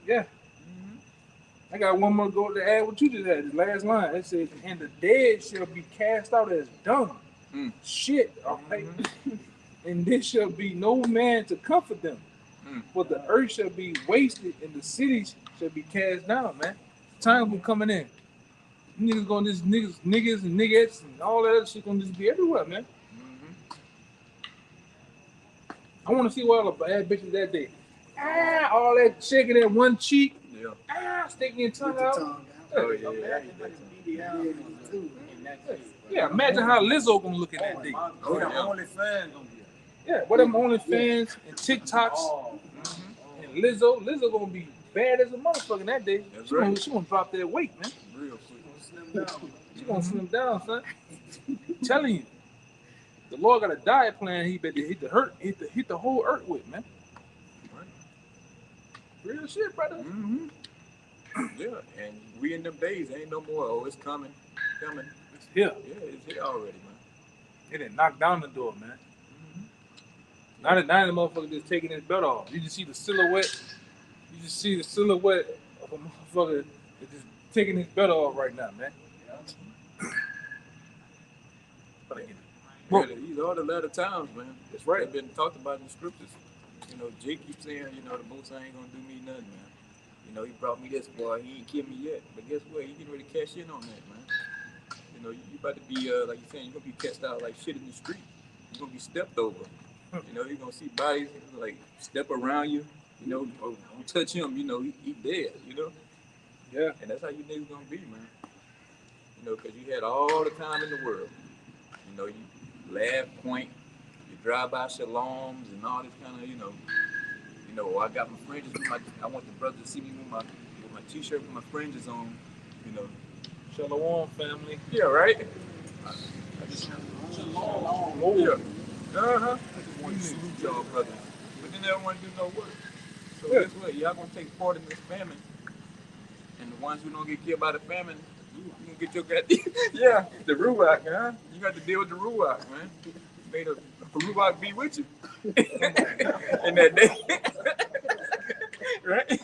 Yeah. I got one more go to add what you just had. This last line. It says, and the dead shall be cast out as dung. Shit, all right. And there shall be no man to comfort them. For the earth shall be wasted and the cities shall be cast down, man. Time will coming in. Niggas gonna just niggas and niggas and all that other shit gonna just be everywhere, man. I wanna see what all the bad bitches that day. All that shaking that one cheek. Yeah. Sticking your tongue out. Oh, yeah. Yeah, imagine how Lizzo gonna look at that day. Oh, yeah. OnlyFans gonna be. Yeah, what them OnlyFans and TikToks and Lizzo gonna be bad as a motherfucker that day. That's She gonna drop that weight, man. Real quick. She gonna slim down, son. I'm telling you, the Lord got a diet plan. He better hit the whole earth with, man. Real shit, brother. Mm-hmm. Yeah, and we in them days ain't no more. Oh, it's coming. It's here. Yeah, it's here already, man. It didn't knock down the door, man. Now the motherfucker just taking his belt off. You just see the silhouette. You just see the silhouette of a motherfucker that's just taking his belt off right now, man. Yeah, these are the latter times, man. That's right. They've been talked about in the scriptures. You know, Jake keeps saying, you know, the Most High ain't gonna do me nothing, man. You know, he brought me this boy, he ain't killed me yet. But guess what? He getting ready to cash in on that, man. You know, you about to be, like you're saying, you're gonna be catched out like shit in the street. You're gonna be stepped over. You know, you're gonna see bodies like step around you, you know, or don't touch him, you know, he dead, you know? Yeah. And that's how you niggas gonna be, man. You know, because you had all the time in the world. You know, you laugh, point, you drive by Shalawams and all this kind of, you know, I got my fringes with I want the brother to see me with my t-shirt with my fringes on, you know. Shalawam family. Yeah, right? I just Yeah. I just want to salute y'all brothers. But then they don't want to do no work. So guess what? Y'all gonna take part in this famine. And the ones who don't get killed by the famine, you gonna get your goddamn the Ruach, huh? You got to deal with the Ruach, man. Made a Ruach be with you. In that day. Right?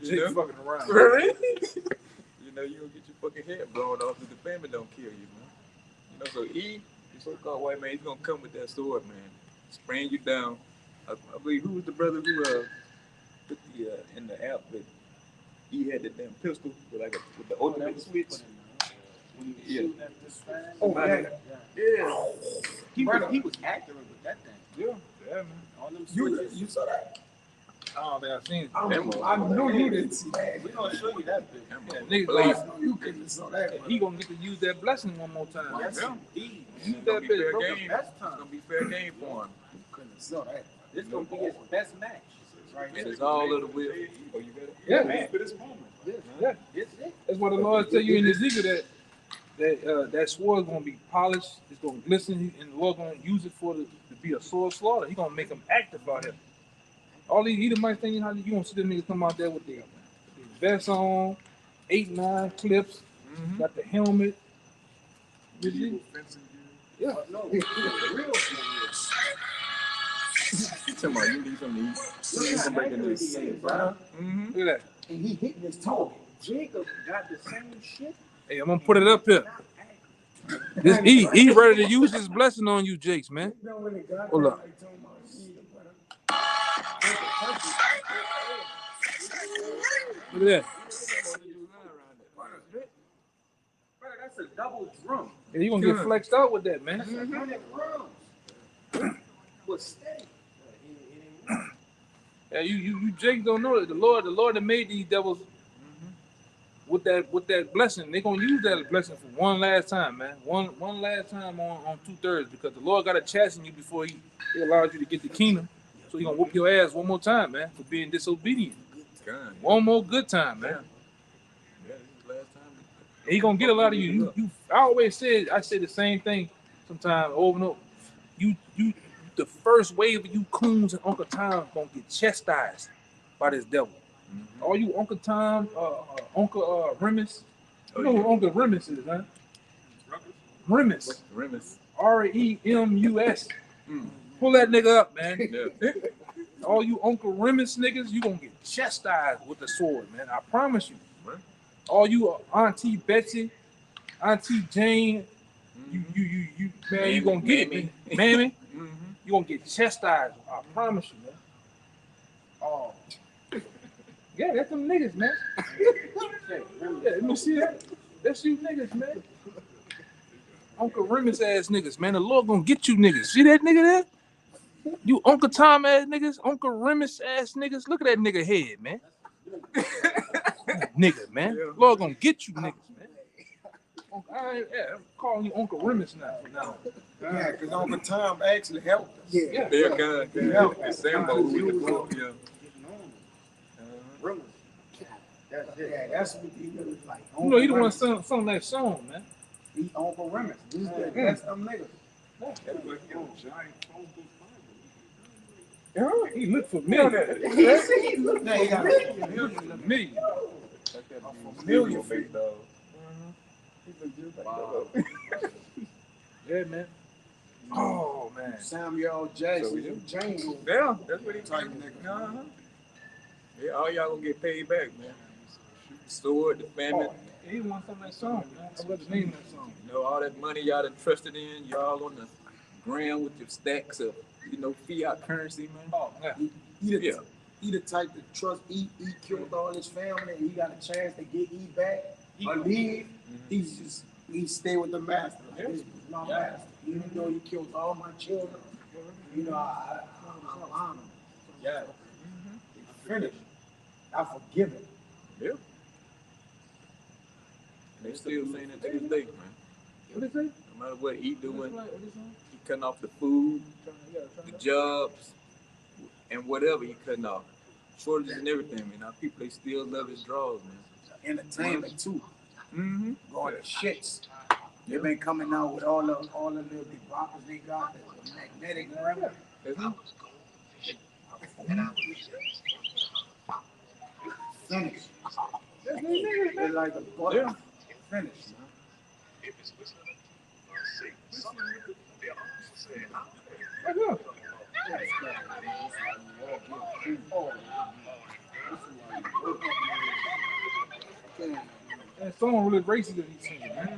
Jake fucking around. Right? You know, you gonna get your fucking head blown off if the famine don't kill you, man. You know, so E, the so-called white man, he's gonna come with that sword, man. Spraying you down. I believe who was the brother who put the in the app that he had the damn pistol with like with the ultimate switch. Yeah. Oh, yeah. He was accurate with that thing. Yeah, man. All them switches. You saw that? I don't think I've seen it. I know you didn't see that. We're gonna show you that bit. Yeah, niggas, You couldn't have saw that. he gonna get to use that blessing one more time. Yes, Yeah. indeed. Use It's that gonna be bitch, fair bro. game. Best It's time. gonna be fair game for him. Couldn't have saw that. This gonna be his best match. Right And here. it's all of the will. Oh, you got it? Yeah, Man, for this moment. yeah. This is it. That's what the Lord tell you in Ezekiel that sword is gonna be polished. It's gonna glisten, and the Lord gonna use it to be a sword slaughter. He gonna make them active out here. All these Edomites thinking how you gonna see them niggas come out there with their vests on, 8-9 clips, got the helmet. Medieval fencing gear. Yeah. No, the real thing is, You talking about you need something to eat? You can break into the same, bro. Look at that. and he hitting his target. Jacob got the same shit. Hey, I'm gonna put it up here. This he ready to use his blessing on you, Jakes, man. Hold up. Look at that. Bro, that's a double drum. Yeah, you gonna get flexed out with that, man. That's 100 rounds. But steady. Yeah, you Jakes don't know that the Lord that made these devils with that blessing. They gonna use that blessing for one last time, man. One last time on 2/3, because the Lord gotta chasten you before he allows you to get the kingdom. So he gonna whoop your ass one more time, man, for being disobedient. One more good time, man. Yeah, this is the last time. And he gonna get a lot of you. I say the same thing sometimes over and over. You the first wave of you coons and Uncle Tom gonna get chastised by this devil. All you Uncle Tom, Uncle Remus. You know who Uncle Remus is, huh? Remus. Remus. Pull that nigga up, man. Yeah. All you Uncle Remus niggas, you gonna get chastised with the sword, man. I promise you. Right. All you Auntie Betsy, Auntie Jane, you man, you gonna get it, man. You gonna get chastised. I promise you, man. Oh, yeah, that's them niggas, man. Yeah, let me see that. That's you niggas, man. Uncle Remus ass niggas, man. The Lord gonna get you niggas. See that nigga there? You Uncle Tom ass niggas, Uncle Remus ass niggas. Look at that nigga head, man. Nigga, man. Yeah. Lord gonna get you niggas, man. I'm calling you Uncle Remus now. Yeah, because Uncle Tom actually helped us. Yeah. Yeah, God. The Sambo with the book, yeah. Yeah, that's what he was like. You know, he the one sung that song, man. He Uncle Remus. That's them niggas. That's like a giant phone book He looked familiar. He looked like he got a Me. familiar face. Yeah, man. Oh, man. Samuel Jackson, Django. Yeah, that's what he Type type nigga. Yeah, all y'all gonna get paid back, man. The sword, the famine, He won some of that song, man. I forgot the name of that song. you know, all that money y'all done trusted in, y'all on the ground with your stacks of, fiat currency, man. Oh, yeah. He the type to trust E killed all his family and he got a chance to get E back or leave. He stay with the master. This is my master. Even though he killed all my children, I honor him. Yeah. Finished. I forgive him. Yeah. They still saying it to this day, man. What is it? No matter what he doing, he cutting off the food, the jobs, and whatever he cutting off. Shortages and everything, man. Our people, they still love his draws, man. Entertainment too. Mm-hmm. Going to shits. They've been coming out with all the little big rockets they got, the magnetic rim. Finish. They're like a butter. Finish. That song really racist that he's singing, man.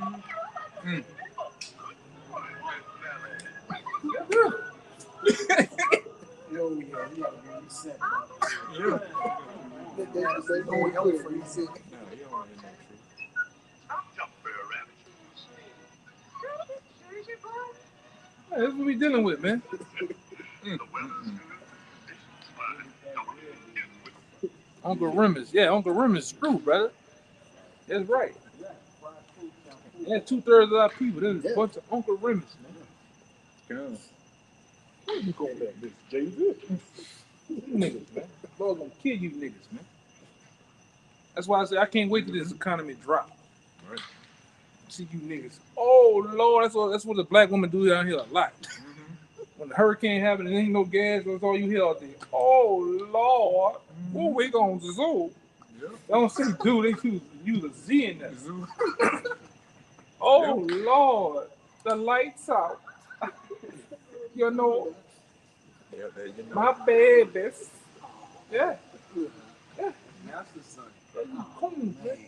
Yo, yeah, you gotta be set. Yeah. They don't help for you. See. Yeah, that's what we dealing with, man. Uncle Remus. Yeah, Uncle Remus screw, brother. That's right. Yeah, 2/3 of our people. There's a bunch of Uncle Remus, man. What you call that, bitch? Jay-Z? Niggas, man. Lord gonna kill you niggas, man. That's why I say I can't wait till this economy drop. Right. See you niggas. Oh Lord, that's what the black women do down here a lot. When the hurricane happens and ain't no gas, that's all you hear out there. Oh Lord, what we gonna do? Yeah. They don't say do, they use a Z in there. Zoo. Oh Lord, the lights out. You know, Yeah, there you know. my babies. Yeah. Master son. Come on, man.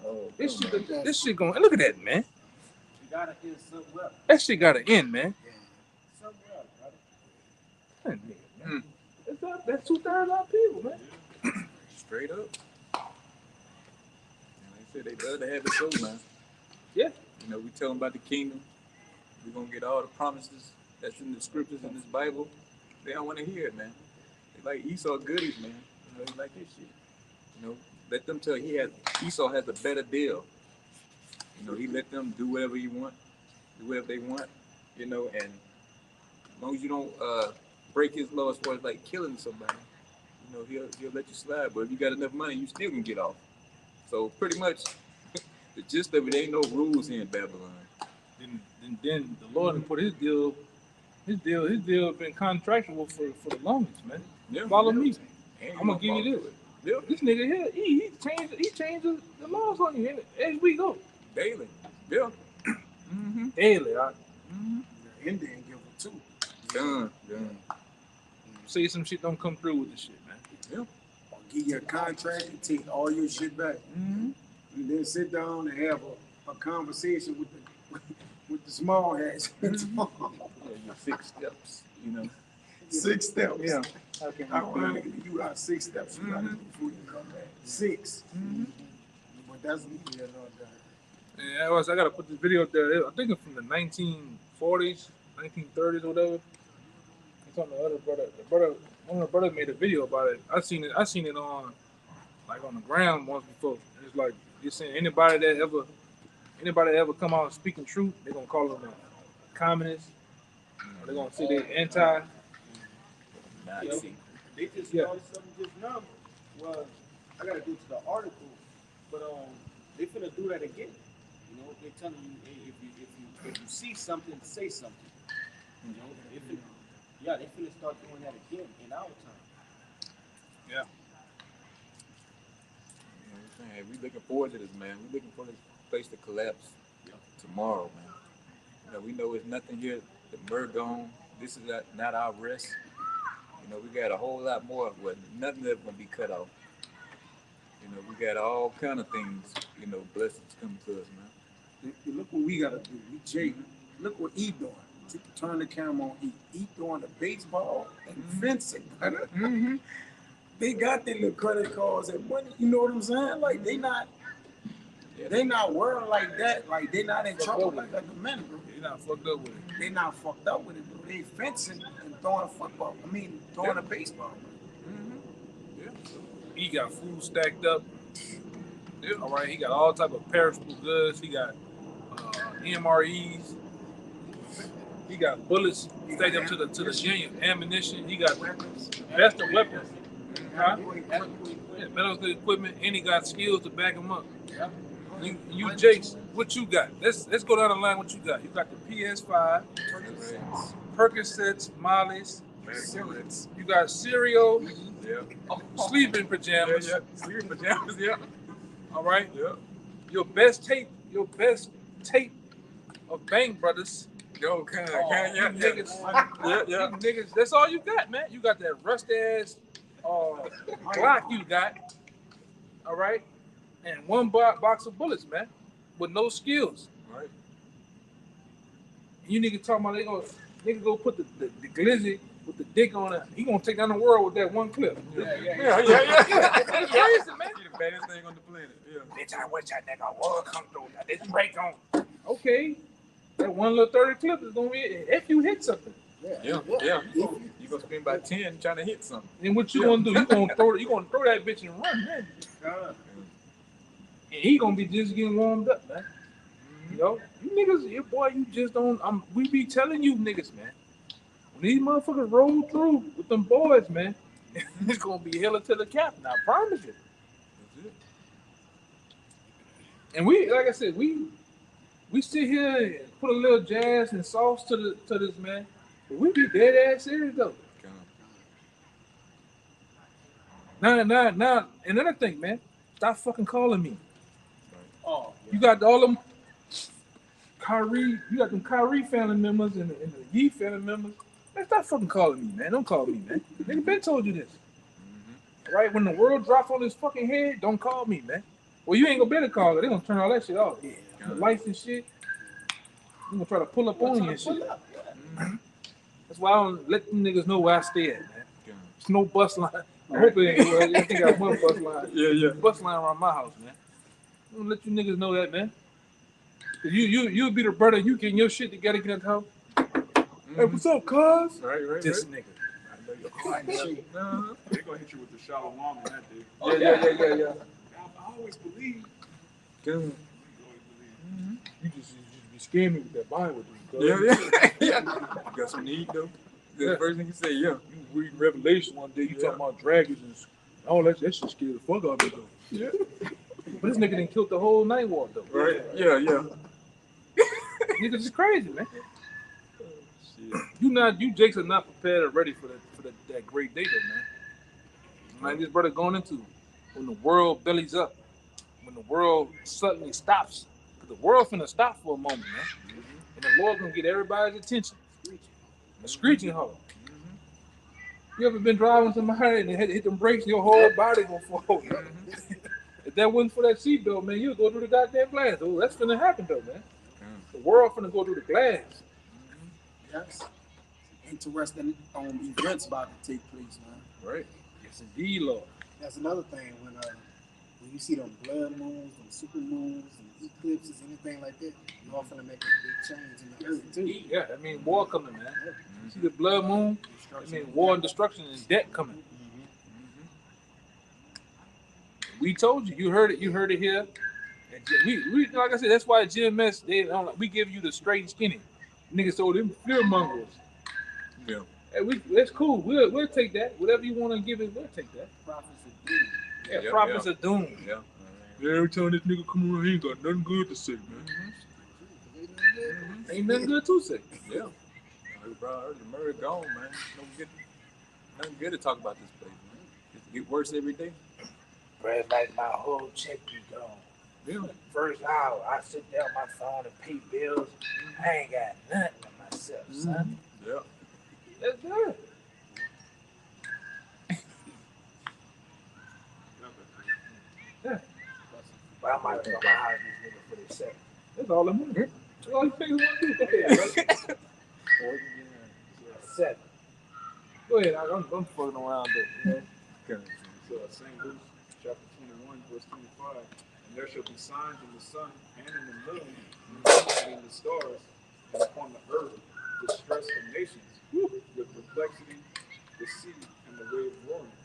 Oh, This shit going. Look at that, man. You gotta end somewhere. That shit gotta end, man. Somewhere, brother. Man. That's 2/3 of our people, man. straight up. And like I said, they love to have it so, man. Yeah. You know, we tell them about the kingdom. We're gonna get all the promises that's in the scriptures in this Bible. They don't want to hear it, man. They like Esau goodies, man. You know, they like his shit. You know, let them tell Esau has a better deal. You know, he let them do whatever he want, do whatever they want. You know, and as long as you don't break his law as far as like killing somebody, you know, he'll let you slide. But if you got enough money, you still can get off. So pretty much, the gist of it ain't no rules here in Babylon. Then the Lord put his deal been contractual for the longest, man. Yeah. Follow me. And I'm gonna give you this. Yeah. This nigga here, he changed the laws on you as we go. Daily. Yeah. Daily, The Indian give it too. Done. say some shit don't come through with this shit, man. Yeah. Or give you a contract and take all your shit back. And then sit down and have a conversation with the small hats. Your 6 steps, you know. 6 steps. Yeah. Ironically, you got 6 steps you gotta do before you come back. 6. But that's neither here nor there. Yeah, I gotta put this video up there. I think it's from the 1940s, 1930s or whatever. It's on the other brother. One of the brothers made a video about it. I seen it on the ground once before. It's like you're saying anybody that ever come out speaking truth, they're gonna call them a communist. Or they're gonna say they're anti. Nazi. They just started something just now. Well, I gotta go to the article, but they finna do that again. You know, they're telling you, hey, if you see something, say something. You know, they finna start doing that again in our time. Yeah. You know what I'm saying? We looking forward to this, man. We looking for this place to collapse tomorrow, man. You know, we know it's nothing here. The murder gone. This is not our rest. You know, we got a whole lot more of what nothing that's gonna be cut off. You know, we got all kind of things, you know, blessings coming to us, man. Look what we gotta do. Look what E doing. Turn the camera on E. E doing the baseball and fencing, brother. They got their little credit cards and money. You know what I'm saying? Like they not worried like that. Like they not in trouble like the men, bro. They not fucked up with it. They not fucked up with it, bro. They fencing and throwing football. I mean, throwing a baseball. Yeah. He got food stacked up. All right, he got all type of perishable goods. He got MREs. He got bullets stacked up to the genuine ammunition. He got best of weapons. Medical equipment, and he got skills to back him up. You Jace, what you got? Let's go down the line. What you got? You got the PS5, Percocets, Molly's. You got cereal, sleeping pajamas. Sleeping pajamas, All right. Yeah. Your best tape of Bang Brothers. Yo, kind of, Niggas, that's all you got, man. You got that rust ass Glock you got, all right, and one box of bullets, man, with no skills. Right. And you niggas talking about nigga go put the glizzy with the dick on it. He gonna take down the world with that one clip. Yeah. That's crazy, man. He the baddest thing on the planet. Yeah. Bitch, I wish that nigga would come through. This break on. Okay. That one little 30 clip is gonna be if you hit something. Yeah. You gonna spend about 10 trying to hit something. And what you gonna do? You gonna throw that bitch and run, man. And he gonna be just getting warmed up, man. You know, you niggas, you just don't. We be telling you niggas, man. When these motherfuckers roll through with them boys, man, it's gonna be hella to the cap. I promise you. And we, like I said, we We sit here and put a little jazz and sauce to this, man. But we be dead ass serious though. Now, another thing, man. Stop fucking calling me. Oh, You got all them Kyrie, you got them Kyrie family members and the Yee family members. Man, stop fucking calling me, man. Don't call me, man. Nigga Ben told you this. Right? When the world drops on his fucking head, don't call me, man. Well, you ain't gonna better call it. They gonna turn all that shit off. yeah. The lights and shit. You gonna try to pull up on you and shit. That's why I don't let them niggas know where I stay at, man. There's no bus line. I hope it ain't. Well, I think I got one bus line. Yeah. Bus line around my house, man. I'm gonna let you niggas know that, man. Cause you'll be the brother. You getting your shit together, get at the house. Hey, what's up, cuz? Right. This nigga. They're gonna hit you with the Shalawam in that day. Yeah. I always believe. You just be scaring me with that Bible, dude. Yeah. You got some need though. The first thing you say, yeah. You read Revelation one day, you talking about dragons and all that shit scared the fuck out of me though. Yeah. But this nigga done killed the whole night walk though. Right. Yeah. Niggas is crazy, man. Shit. You Jakes are not prepared or ready for that great day though, man. Like this brother going into when the world bellies up, when the world suddenly stops. Cause the world finna stop for a moment, man. And the Lord gonna get everybody's attention. A screeching hoe. You ever been driving somebody and they hit them brakes, your whole body gonna fall. If that wasn't for that seatbelt, man, you'd go through the goddamn glass. Oh, that's finna happen though, man. The world finna go through the glass. Yes. Interesting events about to take place, man. Right. Yes, indeed, Lord. That's another thing when you see them blood moons, them super moons, and eclipses, anything like that, you all finna make a big change in the earth too. Yeah, I mean war coming, man. You see the blood moon? I mean war and destruction and debt coming. We told you. You heard it. You heard it here. And we like I said, that's why GMS we give you the straight and skinny. Niggas told them fear mongers. Yeah. Hey, that's cool. We'll take that. Whatever you want to give it, we'll take that. Prophets of doom. Yeah, prophets of doom. Yeah. Every time this nigga come around, he ain't got nothing good to say, man. Ain't nothing good to say. Yeah. Bro, the murder gone, man. Nothing good to talk about this place, man. It get worse every day. Bro, it's like my whole check be gone. Yeah. First hour, I sit down on my phone and pay bills. I ain't got nothing to myself, son. Yeah. That's good. Yeah. But I might go hire these niggas for this second. That's all I'm doing. That's all you niggas want to do. Go ahead, bro. Seven. Go ahead. I'm fucking around, though. You know? So St. Luke chapter 21, verse 25. And there shall be signs in the sun and in the moon and in the stars and upon the earth distress of nations with perplexity, the sea and the wave roaring.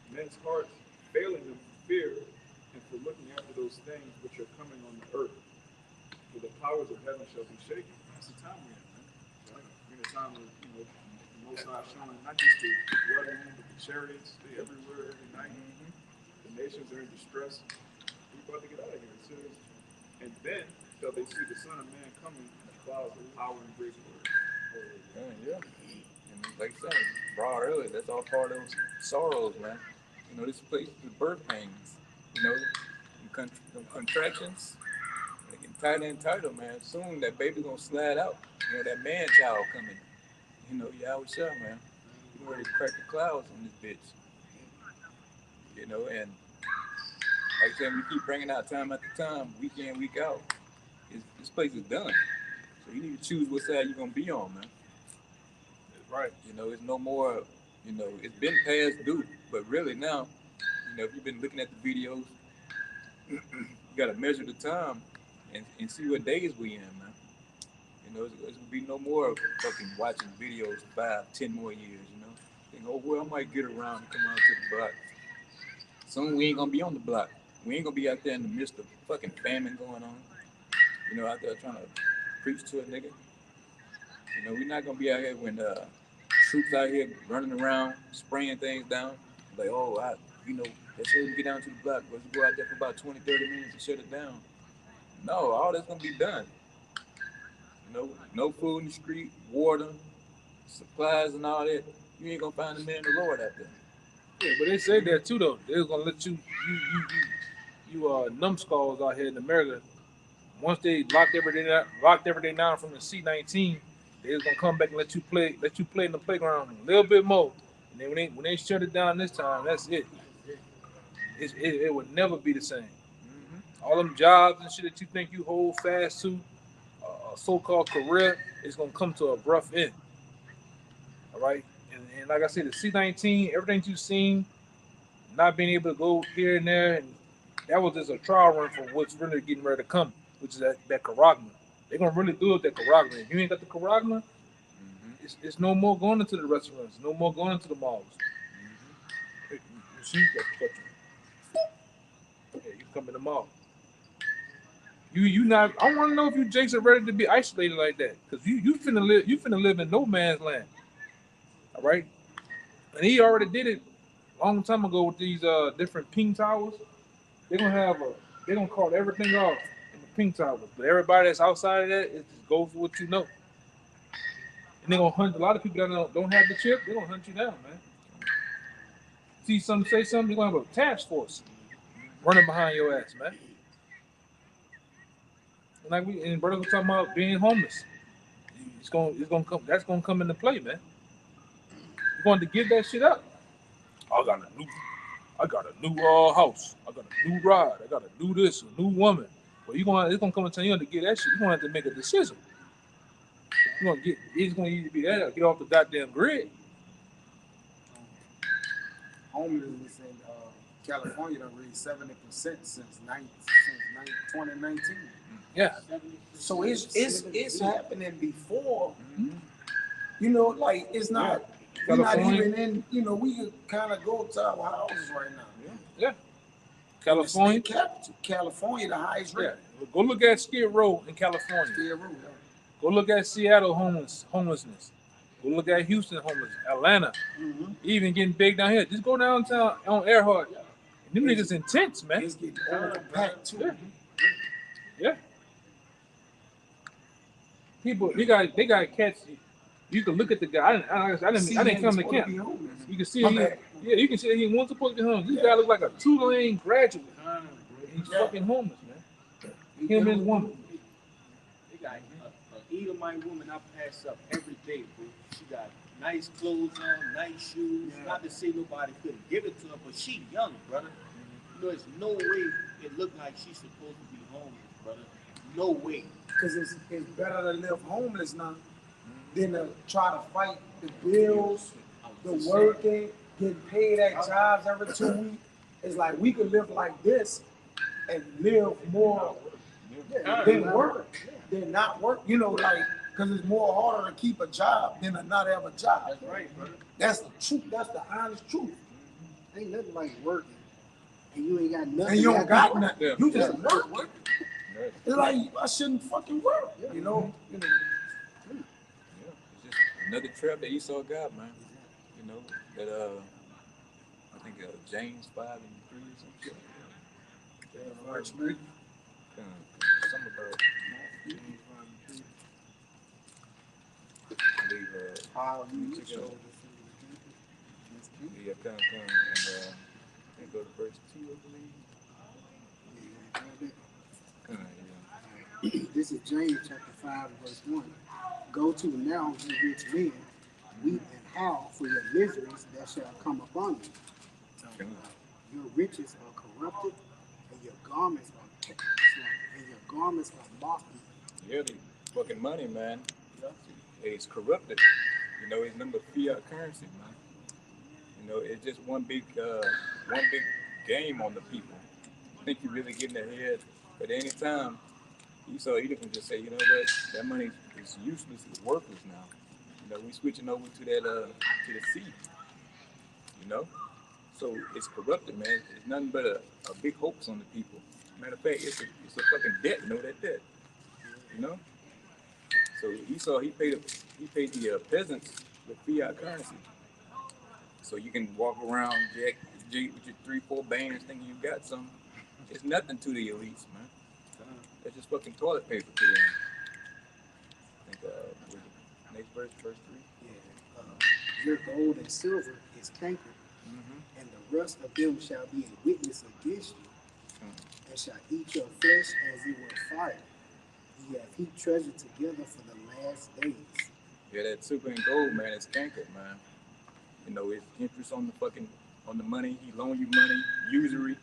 Men's hearts failing them for fear and for looking after those things which are coming on the earth. For the powers of heaven shall be shaken. That's the time we're in, man. Right? We're in a time where, the Most High showing not just the blood moon, but the chariots, they everywhere every night. The nations are in distress. We're about to get out of here. It says, and then shall they see the Son of Man coming in the clouds of power and great glory. Yeah. And like I said, brought earlier, that's all part of those sorrows, man. This place is birth pains. The contractions, they get tighter and tighter, man. Soon that baby gonna slide out. That man child coming. Yahawashi, man. You ready to crack the clouds on this bitch. And like I said, we keep bringing out time after time, week in, week out. This place is done. So you need to choose what side you're gonna be on, man. Right. It's no more, it's been past due, but really now, if you've been looking at the videos, you gotta measure the time and see what days we in, man. It's gonna be no more fucking watching videos 5-10 more years, Think, I might get around and come out to the block. Soon we ain't gonna be on the block. We ain't gonna be out there in the midst of fucking famine going on. Out there trying to preach to a nigga. We're not gonna be out here when troops out here running around, spraying things down. Like, let's get down to the block. Let's go out there for about 20-30 minutes and shut it down. No, all that's gonna be done. No food in the street, water, supplies, and all that. You ain't gonna find a man in the Lord out there. Yeah, but they say that too though. They're gonna let you numbskulls out here in America. Once they locked everything down from the C-19, they're gonna come back and let you play in the playground a little bit more. And then when they shut it down this time, that's it. It would never be the same. All them jobs and shit that you think you hold fast to, a so-called career, is gonna come to a rough end. All right, and like I said, the C-19, everything you've seen, not being able to go here and there, and that was just a trial run for what's really getting ready to come, which is that Karagma. They're gonna really do it that Karagma. If you ain't got the Karagma, it's no more going into the restaurants, no more going into the malls. You see, yeah, you come in the mall. You not. I want to know if you Jakes are ready to be isolated like that, because you finna live in no man's land. All right, and he already did it a long time ago with these different ping towers. They're gonna call everything off in the ping towers, but everybody that's outside of that, it just goes for what you know. And they're gonna hunt a lot of people that don't have the chip. They're gonna hunt you down, man. See something, say something, you're gonna have a task force running behind your ass, man. And like we and brother was talking about being homeless. It's gonna come. That's gonna come into play, man. You're going to give that shit up. I got a new house. I got a new ride. I got to do this, a new woman. But it's gonna come a time you have to get that shit. You're gonna have to make a decision. It's gonna either be that or get off the goddamn grid. Homelessness in California done raised 70% since 2019. Yeah. So it's happening before. You know, like it's not. We're not even in. You know, we can kind of go to our houses right now. Yeah. California. The state capital, California, the highest rate. Yeah. Go look at Skid Row in California. Skid Row. Yeah. Go look at Seattle homelessness. Go look at Houston homelessness. Atlanta. Even getting big down here. Just go downtown on Earhart. Them niggas intense, man. It's getting overpacked too. Yeah. People, they got cats. You can look at the guy. I didn't come to camp. You can see him. Yeah, you can see he wasn't supposed to be homeless. This guy look like a Tulane graduate. He's fucking homeless, man. Him and his woman. They got an Edomite woman I pass up every day, bro. She got nice clothes on, nice shoes. Not to say nobody couldn't give it to her, but she young, brother. You know, there's no way it looked like she's supposed to be homeless, brother. No way. Because it's better to live homeless now than to try to fight the bills, the working, getting paid at jobs every 2 weeks. It's like we could live like this and live more than work, than not work. You know, like, because it's more harder to keep a job than to not have a job. That's right, brother. That's the truth. That's the honest truth. Ain't nothing like working. And you ain't got nothing. And you don't got nothing. Yeah. You just work. It's like I shouldn't fucking work. You know. It's just another trap that Esau got, man. You know that I think James 5:3 or some shit. Some about I believe How you yeah, and go to verse 2, I believe. This is James chapter 5, verse 1. Go to now, you rich men, weep and howl for your miseries that shall come upon you. Your riches are corrupted, and your garments are moth. Yeah, the fucking money, man. It's corrupted. You know, it's number fiat currency, man. You know, it's just one big game on the people. I think you're really getting ahead, but at any time, Esau either can just say, you know what, that money is useless, it's worthless now. You know, we switching over to that to the sea. You know, so it's corrupted, man. It's nothing but a big hoax on the people. Matter of fact, it's a fucking debt. Know that debt. You know. So Esau he paid the peasants with fiat currency. So you can walk around jack with your 3-4 bands thinking you got some. It's nothing to the elites, man. That's just fucking toilet paper to them. verse 3. Yeah. Your gold and silver is cankered, and the rust of them shall be a witness against you, and shall eat your flesh as it were fire. Ye have heaped treasure together for the last days. Yeah, that silver and gold, man, it's cankered, man. You know, it's interest on the money. He loan you money, usury.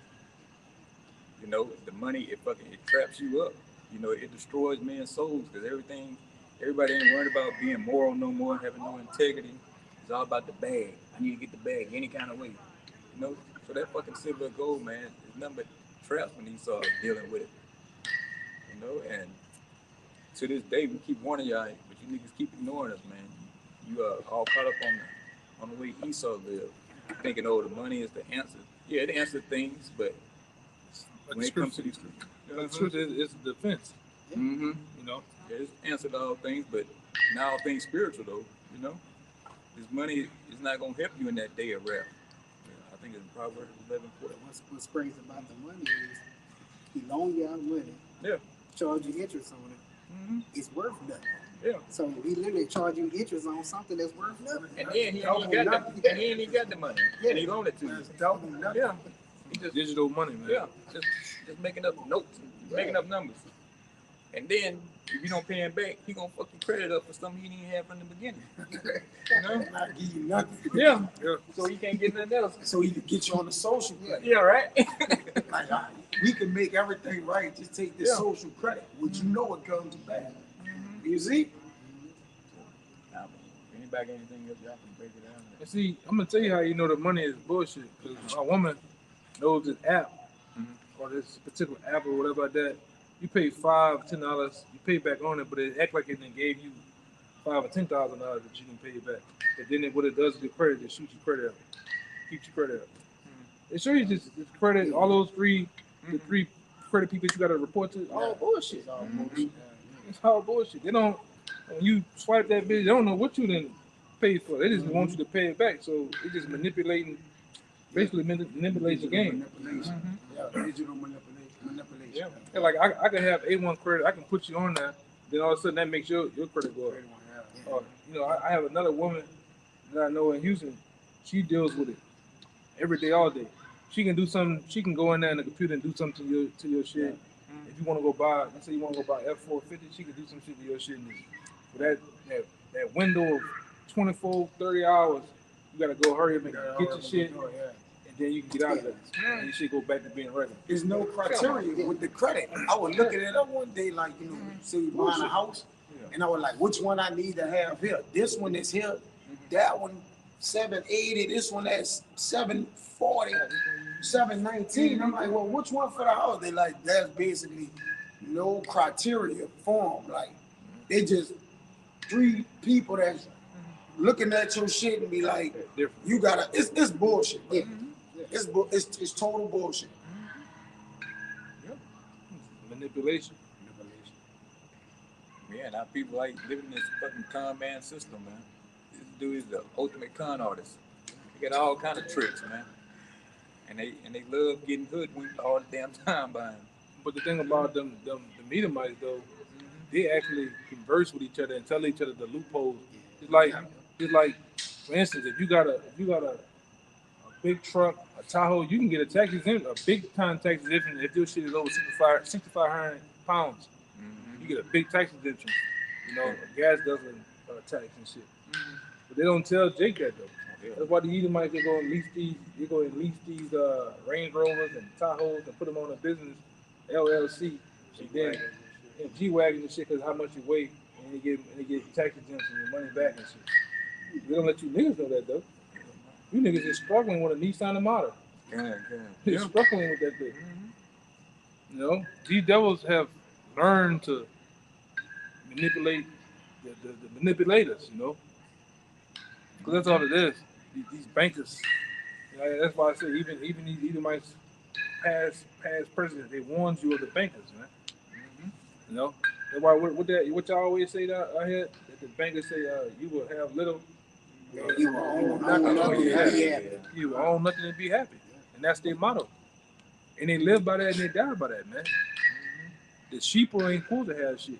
You know, the money, it traps you up. You know, it destroys men's souls because everybody ain't worried about being moral no more, having no integrity. It's all about the bag. I need to get the bag any kind of way. You know, so that fucking silver and gold, man, is nothing but traps when he started dealing with it. You know, and to this day, we keep warning y'all, but you niggas keep ignoring us, man. You are all caught up on the way Esau lived, thinking, oh, the money is the answer. Yeah, it answers things, but when it comes to these scripture, it's defense. Mm-hmm. You know, yeah, it's answered all things, but not all things spiritual though. You know, this money is not gonna help you in that day of wrath. Yeah, I think it's Proverbs 11:4. What's crazy about the money is he loan you out money, Yeah, charge you interest on it. It's worth nothing. yeah. So he literally charge you interest on something that's worth nothing. And then he ain't even got the money. Yeah. And he loaned it to you. That's double nothing. Yeah, he just digital money, man. yeah, just making up notes, making up numbers. And then if you don't pay him back, he gonna fuck your credit up for something he didn't have from the beginning. You know? Not give you nothing. Yeah. So he can't get nothing else. So he can get you on the social credit. Yeah, right. Like, we can make everything right. Just take this social credit, which you know it comes back. You see? Nah, anybody got anything else, y'all can break it down. And see, I'm gonna tell you how you know the money is bullshit. Because a woman knows this app or this particular app or whatever like that. You pay $5, $10, you pay back on it, but it act like it then gave you $5,000 or $10,000 that you can pay it back. But then what it does is the credit, it shoots your credit up, keeps your credit up. It shows you this credit, all those the three credit people you got to report to. All bullshit. It's all bullshit. It's all bullshit. They don't. When you swipe that bitch, they don't know what you then paid for. They just want you to pay it back. So it's just basically manipulates the game. Manipulation. Yeah, digital manipulation. Yeah, like I can have A1 credit, I can put you on that, then all of a sudden that makes your credit go up. You know, I have another woman that I know in Houston, she deals with it every day, all day. She can do something, she can go in there in the computer and do something to your shit. If you want to go buy, let's say you want to go buy F450, she can do some shit to your shit. But that window of 24, 30 hours, you gotta go hurry up and get your shit. Then you can get out of it. And you should go back to being regular. There's no criteria with the credit. I was looking it up one day, like, you know, say you buying a house, and I was like, which one I need to have here? This one is here, that one 780, this one that's 740, 719. I'm like, well, which one for the house? They like, that's basically no criteria for them. Like, they just three people that's looking at your shit and be like, you gotta, it's bullshit. Yeah. It's total bullshit. Yep. Manipulation. Yeah, now people like living in this fucking con man system, man. This dude is the ultimate con artist. He got all kind of tricks, man. And they love getting hoodwinked all the damn time by him. But the thing about the Medomites though, they actually converse with each other and tell each other the loopholes. It's like for instance, if you got a big truck, a Tahoe, you can get a tax exemption, a big time tax exemption if your shit is over 6,500 pounds. You get a big tax exemption. You know, gas doesn't tax and shit. But they don't tell Jake that though. That's why the Edomites they go and lease these Range Rovers and Tahoes and put them on a business LLC. And then G-Wagon and shit because how much you weigh and they get tax exemption and money back and shit. They don't let you niggas know that though. You niggas is struggling with a Nissan Armada. They're struggling with that thing. You know, these devils have learned to manipulate the manipulators, you know. Because that's all it is. These bankers. You know, that's why I say even these Edomites past presidents, they warned you of the bankers, man. You know? That's why what y'all always say that I had, that the bankers say you will have little. You will own nothing and be happy. You will own nothing and be happy. And that's their motto. And they live by that and they die by that, man. The sheep ain't supposed to have shit.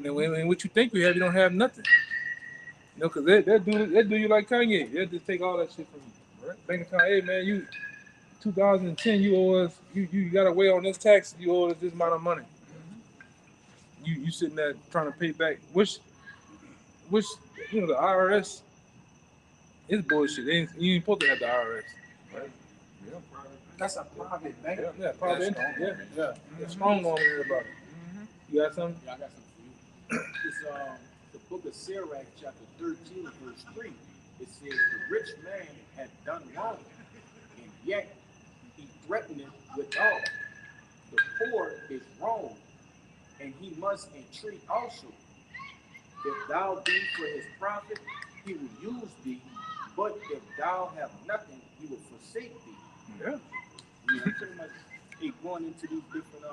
And what you think you have, you don't have nothing. You know, cause they do you like Kanye. They just take all that shit from you. Right? Bank account, hey man, you 2010, you owe us, you got to weigh on this tax, you owe us this amount of money. You sitting there trying to pay back, which you know the IRS is bullshit. You ain't supposed to have the IRS, right? Yeah. That's a private bank. Yeah, probably. Yeah. It's strong on everybody. You got something? Yeah, I got something for you. It's the book of Sirach, chapter 13, verse 3. It says, the rich man had done wrong, and yet he threatened it withal. The poor is wrong, and he must entreat also. If thou be for his profit, he will use thee, but if thou have nothing, he will forsake thee. Yeah. You know, pretty much going into these different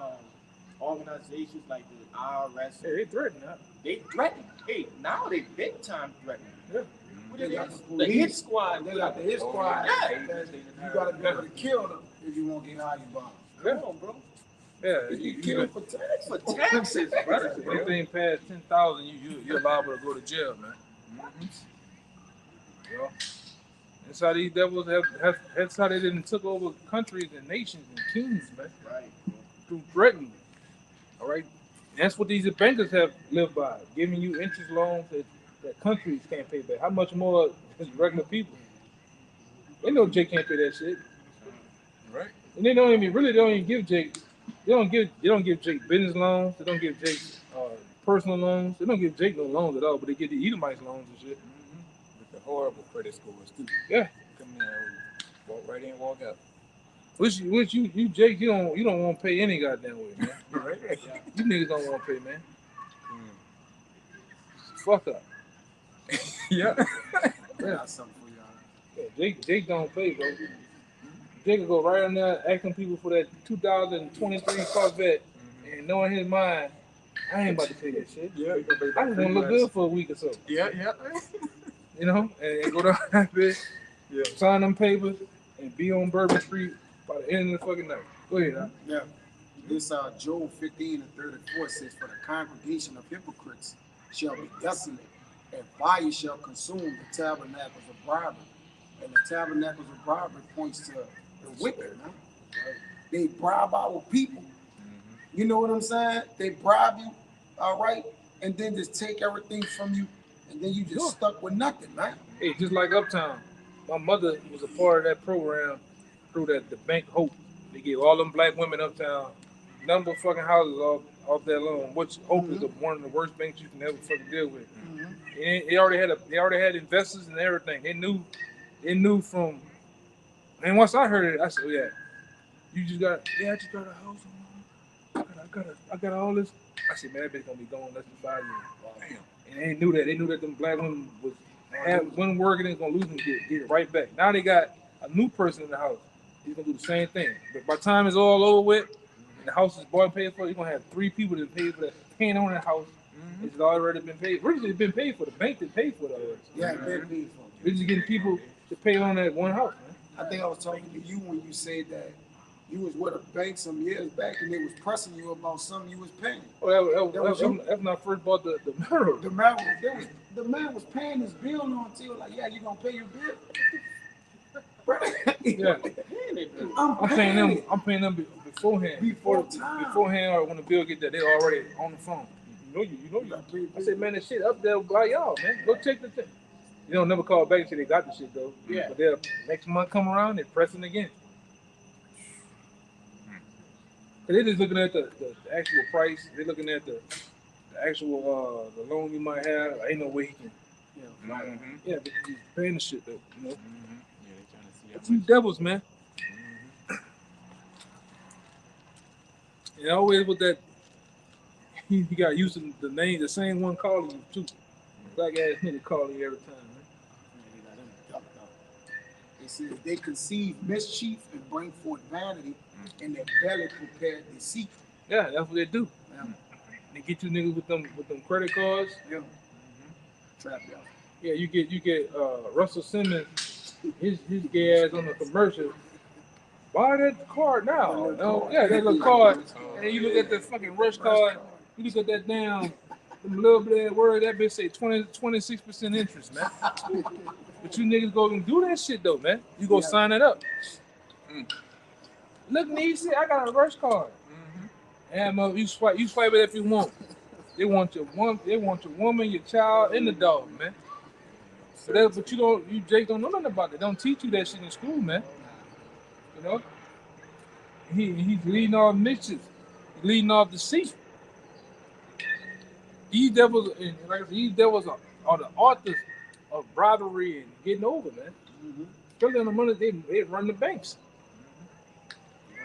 organizations like the IRS. Hey, they threaten that. They threaten. Hey, now they big time threatening. Yeah. What They it got is? the The police. hit squad. They got the hit squad. Yeah. You gotta be able to kill them if you want to get high bomb. Come on, bro. Yeah. You kill for tax. For taxes. Anything past 10,000, you're liable to go to jail, man. You know? That's how these devils that's how they didn't took over countries and nations and kings, man. Right. Through threatening. All right. That's what these bankers have lived by, giving you interest loans that countries can't pay back. How much more is regular people? They know Jake can't pay that shit. Right. And they don't even give Jake. They don't give Jake business loans. They don't give Jake personal loans. They don't give Jake no loans at all. But they give the Edomites loans and shit. With the horrible credit scores too. Yeah. Come in, walk right in, walk out. Which you Jake, you don't want to pay any goddamn way, man. Right. You niggas don't want to pay, man. Fuck up. Yeah. I got something for y'all. Yeah, Jake don't pay, bro. Jake will go right in there asking people for that 2023 Corvette and knowing his mind, I ain't about to pay that shit. Yeah. I just want to look good for a week or so. Yeah. You know, and go down that bitch, Yeah. sign them papers, and be on Bourbon Street by the end of the fucking night. Go ahead, huh? Yeah. This Job 15 and 34 says, for the congregation of hypocrites shall be desolate, and fire shall consume the tabernacles of bribery. And the tabernacles of bribery points to the wicked, man. They bribe our people. You know what I'm saying? They bribe you, all right, and then just take everything from you, and then you just stuck with nothing, man. Hey, just like Uptown, my mother was a part of that program through the Bank Hope. They gave all them black women Uptown number of fucking houses off that loan, which Hope is one of the worst banks you can ever fucking deal with. And they already had investors and everything. They knew from. And once I heard it, I said, "Yeah, you just got. Yeah, I just got a house. I got all this." I said, "Man, that bitch gonna be gone less than 5 years." Damn. And they knew that. They knew that them black women wasn't working and gonna lose them, get it right back. Now they got a new person in the house. He's gonna do the same thing. But by the time it's all over with, and the house is bought and paid for, you're gonna have 3 people that pay for that, paying on that house. It's already been paid. Originally, it's been paid for. The bank that paid for it already. Yeah, they're paid for. We're just getting people to pay on that one house, man. I think I was talking to you when you said that you was with a bank some years back and they was pressing you about something you was paying. Oh, that's when I first bought the mirror. The man was paying his bill on until like, yeah, you gonna pay your bill? Yeah. I'm paying them beforehand. Beforehand, or when the bill get there, they already on the phone. You know. I said, man, the shit up there by y'all, man. Go check the thing. You don't never call back and say they got the shit though. Yeah. But they'll next month come around, they're pressing again. Cause they're just looking at the actual price. They're looking at the actual the loan you might have. Ain't no way he can. Yeah, but he's paying the shit though. You know. Yeah, they trying to see That's you devils, man. And always with that, he got used to the name, the same one calling you too. Black ass nigga calling you every time, man. It says they conceive mischief and bring forth vanity, and their belly prepared deceit. Yeah, that's what they do. Yeah. They get you niggas with them credit cards. Yeah. Trap y'all. Yeah, you get Russell Simmons, his gay ass on the commercial. Buy that card now. No, yeah, that little card. And then you look at the fucking rush card. You look at that damn Them little bit of that word, that bitch say 26% interest, man. But you niggas go and do that shit though, man. You go sign it up. Look, niece, I got a rush card. And you swipe it if you want. They want your woman, your child, and the dog, man. But Jake don't know nothing about it. They don't teach you that shit in school, man. You know? He's leading off mischief. He's leading off deceit. These devils, like I said, these devils are the authors of bribery and getting over, man. Especially on the money they run the banks.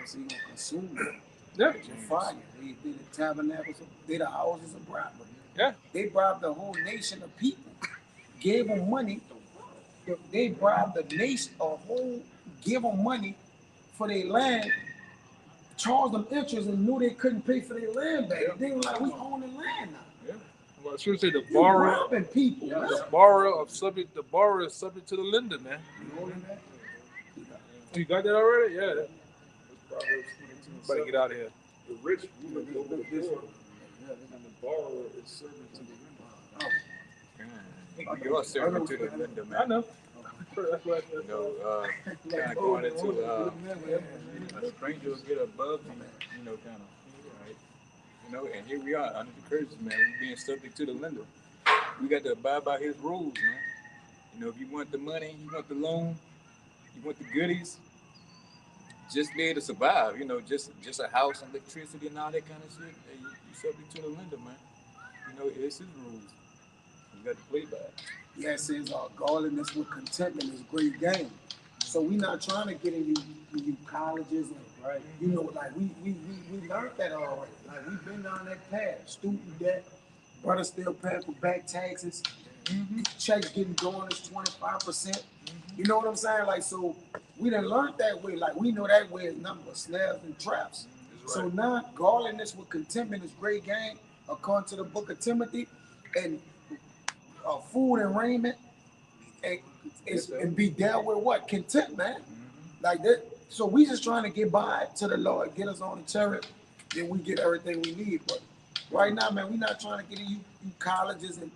So you gonna consume it. Yeah. Your fire. They the tabernacles, they the houses of bribery. Yeah. They bribed the whole nation of people, gave them money. They bribed the nation, give them money for their land, charged them interest, and knew they couldn't pay for their land back. They were like, we own the land now. Yeah. Well, I should say the borrower. Robbing people. Yeah, the borrower is subject to the lender, man. You know that? You got that already? Yeah. Proverbs 22:7. Better get out of here. The rich ruler over the poor, and the borrower is servant to the lender. You are servant to the lender, man. I know. That's what You know, kind of going into a stranger will get above you, kind of, right? You know, and here we are under the curses, man. We're being subject to the lender. We got to abide by his rules, man. You know, if you want the money, you want the loan, you want the goodies, just be able to survive. You know, just a house, electricity, and all that kind of shit. Hey, you subject to the lender, man. You know, it's his rules. You got to play by it. Yeah, it says godliness with contentment is great gain. So we're not trying to get in you colleges, and, right? You know, like we learned that already. Like we've been down that path. Student debt, brother still paying for back taxes. Checks getting going is 25%. You know what I'm saying? Like, so we done learned that way. Like we know that way is nothing but snares and traps. Right. So now godliness with contentment is great gain, according to the book of Timothy, and food and raiment, and be dealt with what? Content, man. Like that. So we just trying to get by to the Lord, get us on the chariot, then we get everything we need. But right now, man, we not trying to get in you colleges and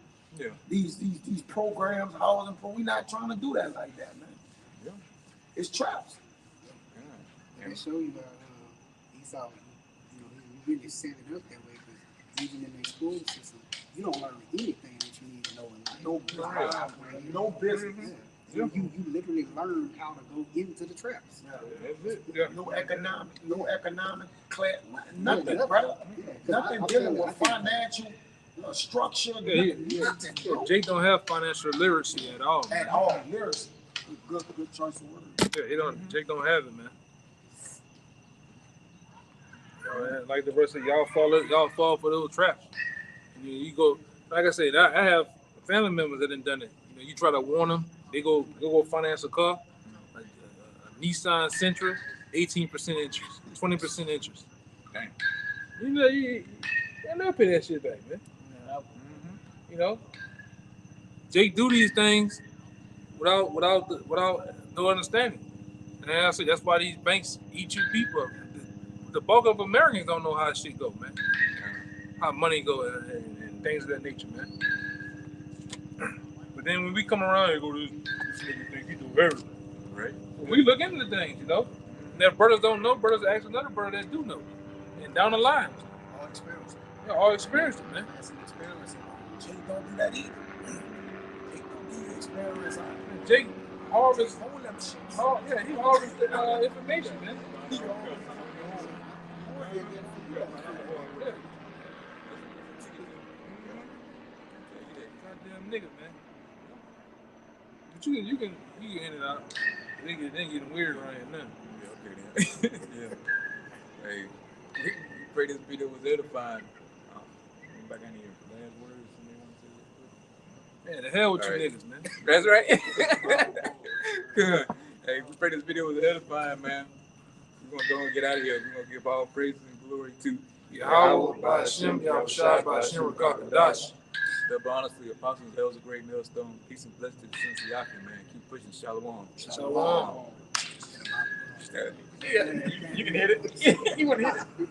these programs, housing. We not trying to do that like that, man. Yeah. It's traps. And show you Esau, he really set it up that way, because even in their school system, you don't learn anything that you need to know in life. No business. You literally learn how to go into the traps. No economic class, nothing, brother. Nothing dealing with financial structure. Nothing. Jake don't have financial literacy at all. At all, literacy. Good choice of words. Yeah, Jake don't have it, man. Like the verse said, y'all fall for those traps. You go, like I said, I have family members that done it. You know, you try to warn them, they go finance a car, like a Nissan Sentra, 18% interest, 20% interest. Dang. You know, you never pay that shit back, man. You know, Jake do these things without no understanding. And I say that's why these banks eat you people up. The bulk of Americans don't know how shit go, man. How money go and things of that nature, man. But then when we come around and go, this nigga think he do everything, right? We look into things, you know. And if brothers don't know, brothers ask another brother that do know. And down the line. All experience. Yeah, all experience, man. That's an experience. Jake don't do that either. Jake don't do the experience. Jake harvests. He harvests information, man. Goddamn nigga, man. But you can end it out. They getting weird around here now. Yeah, okay then. Yeah. Hey, we pray this video was edifying. Back in here, last words. Man, the hell with you niggas, man. That's right. Good. Hey, we pray this video was edifying, man. We're gonna go and get out of here. We're gonna give all praise and glory to YAHAWAH, bahasham, Yahawashi, bahasham, Rakakadash. Double honestly, apostles, hell's a great millstone. Peace and blessings to the sons of Yahawashi, man. Keep pushing. Shalawam. Shalawam. Yeah, you can hit it. You want to hit it.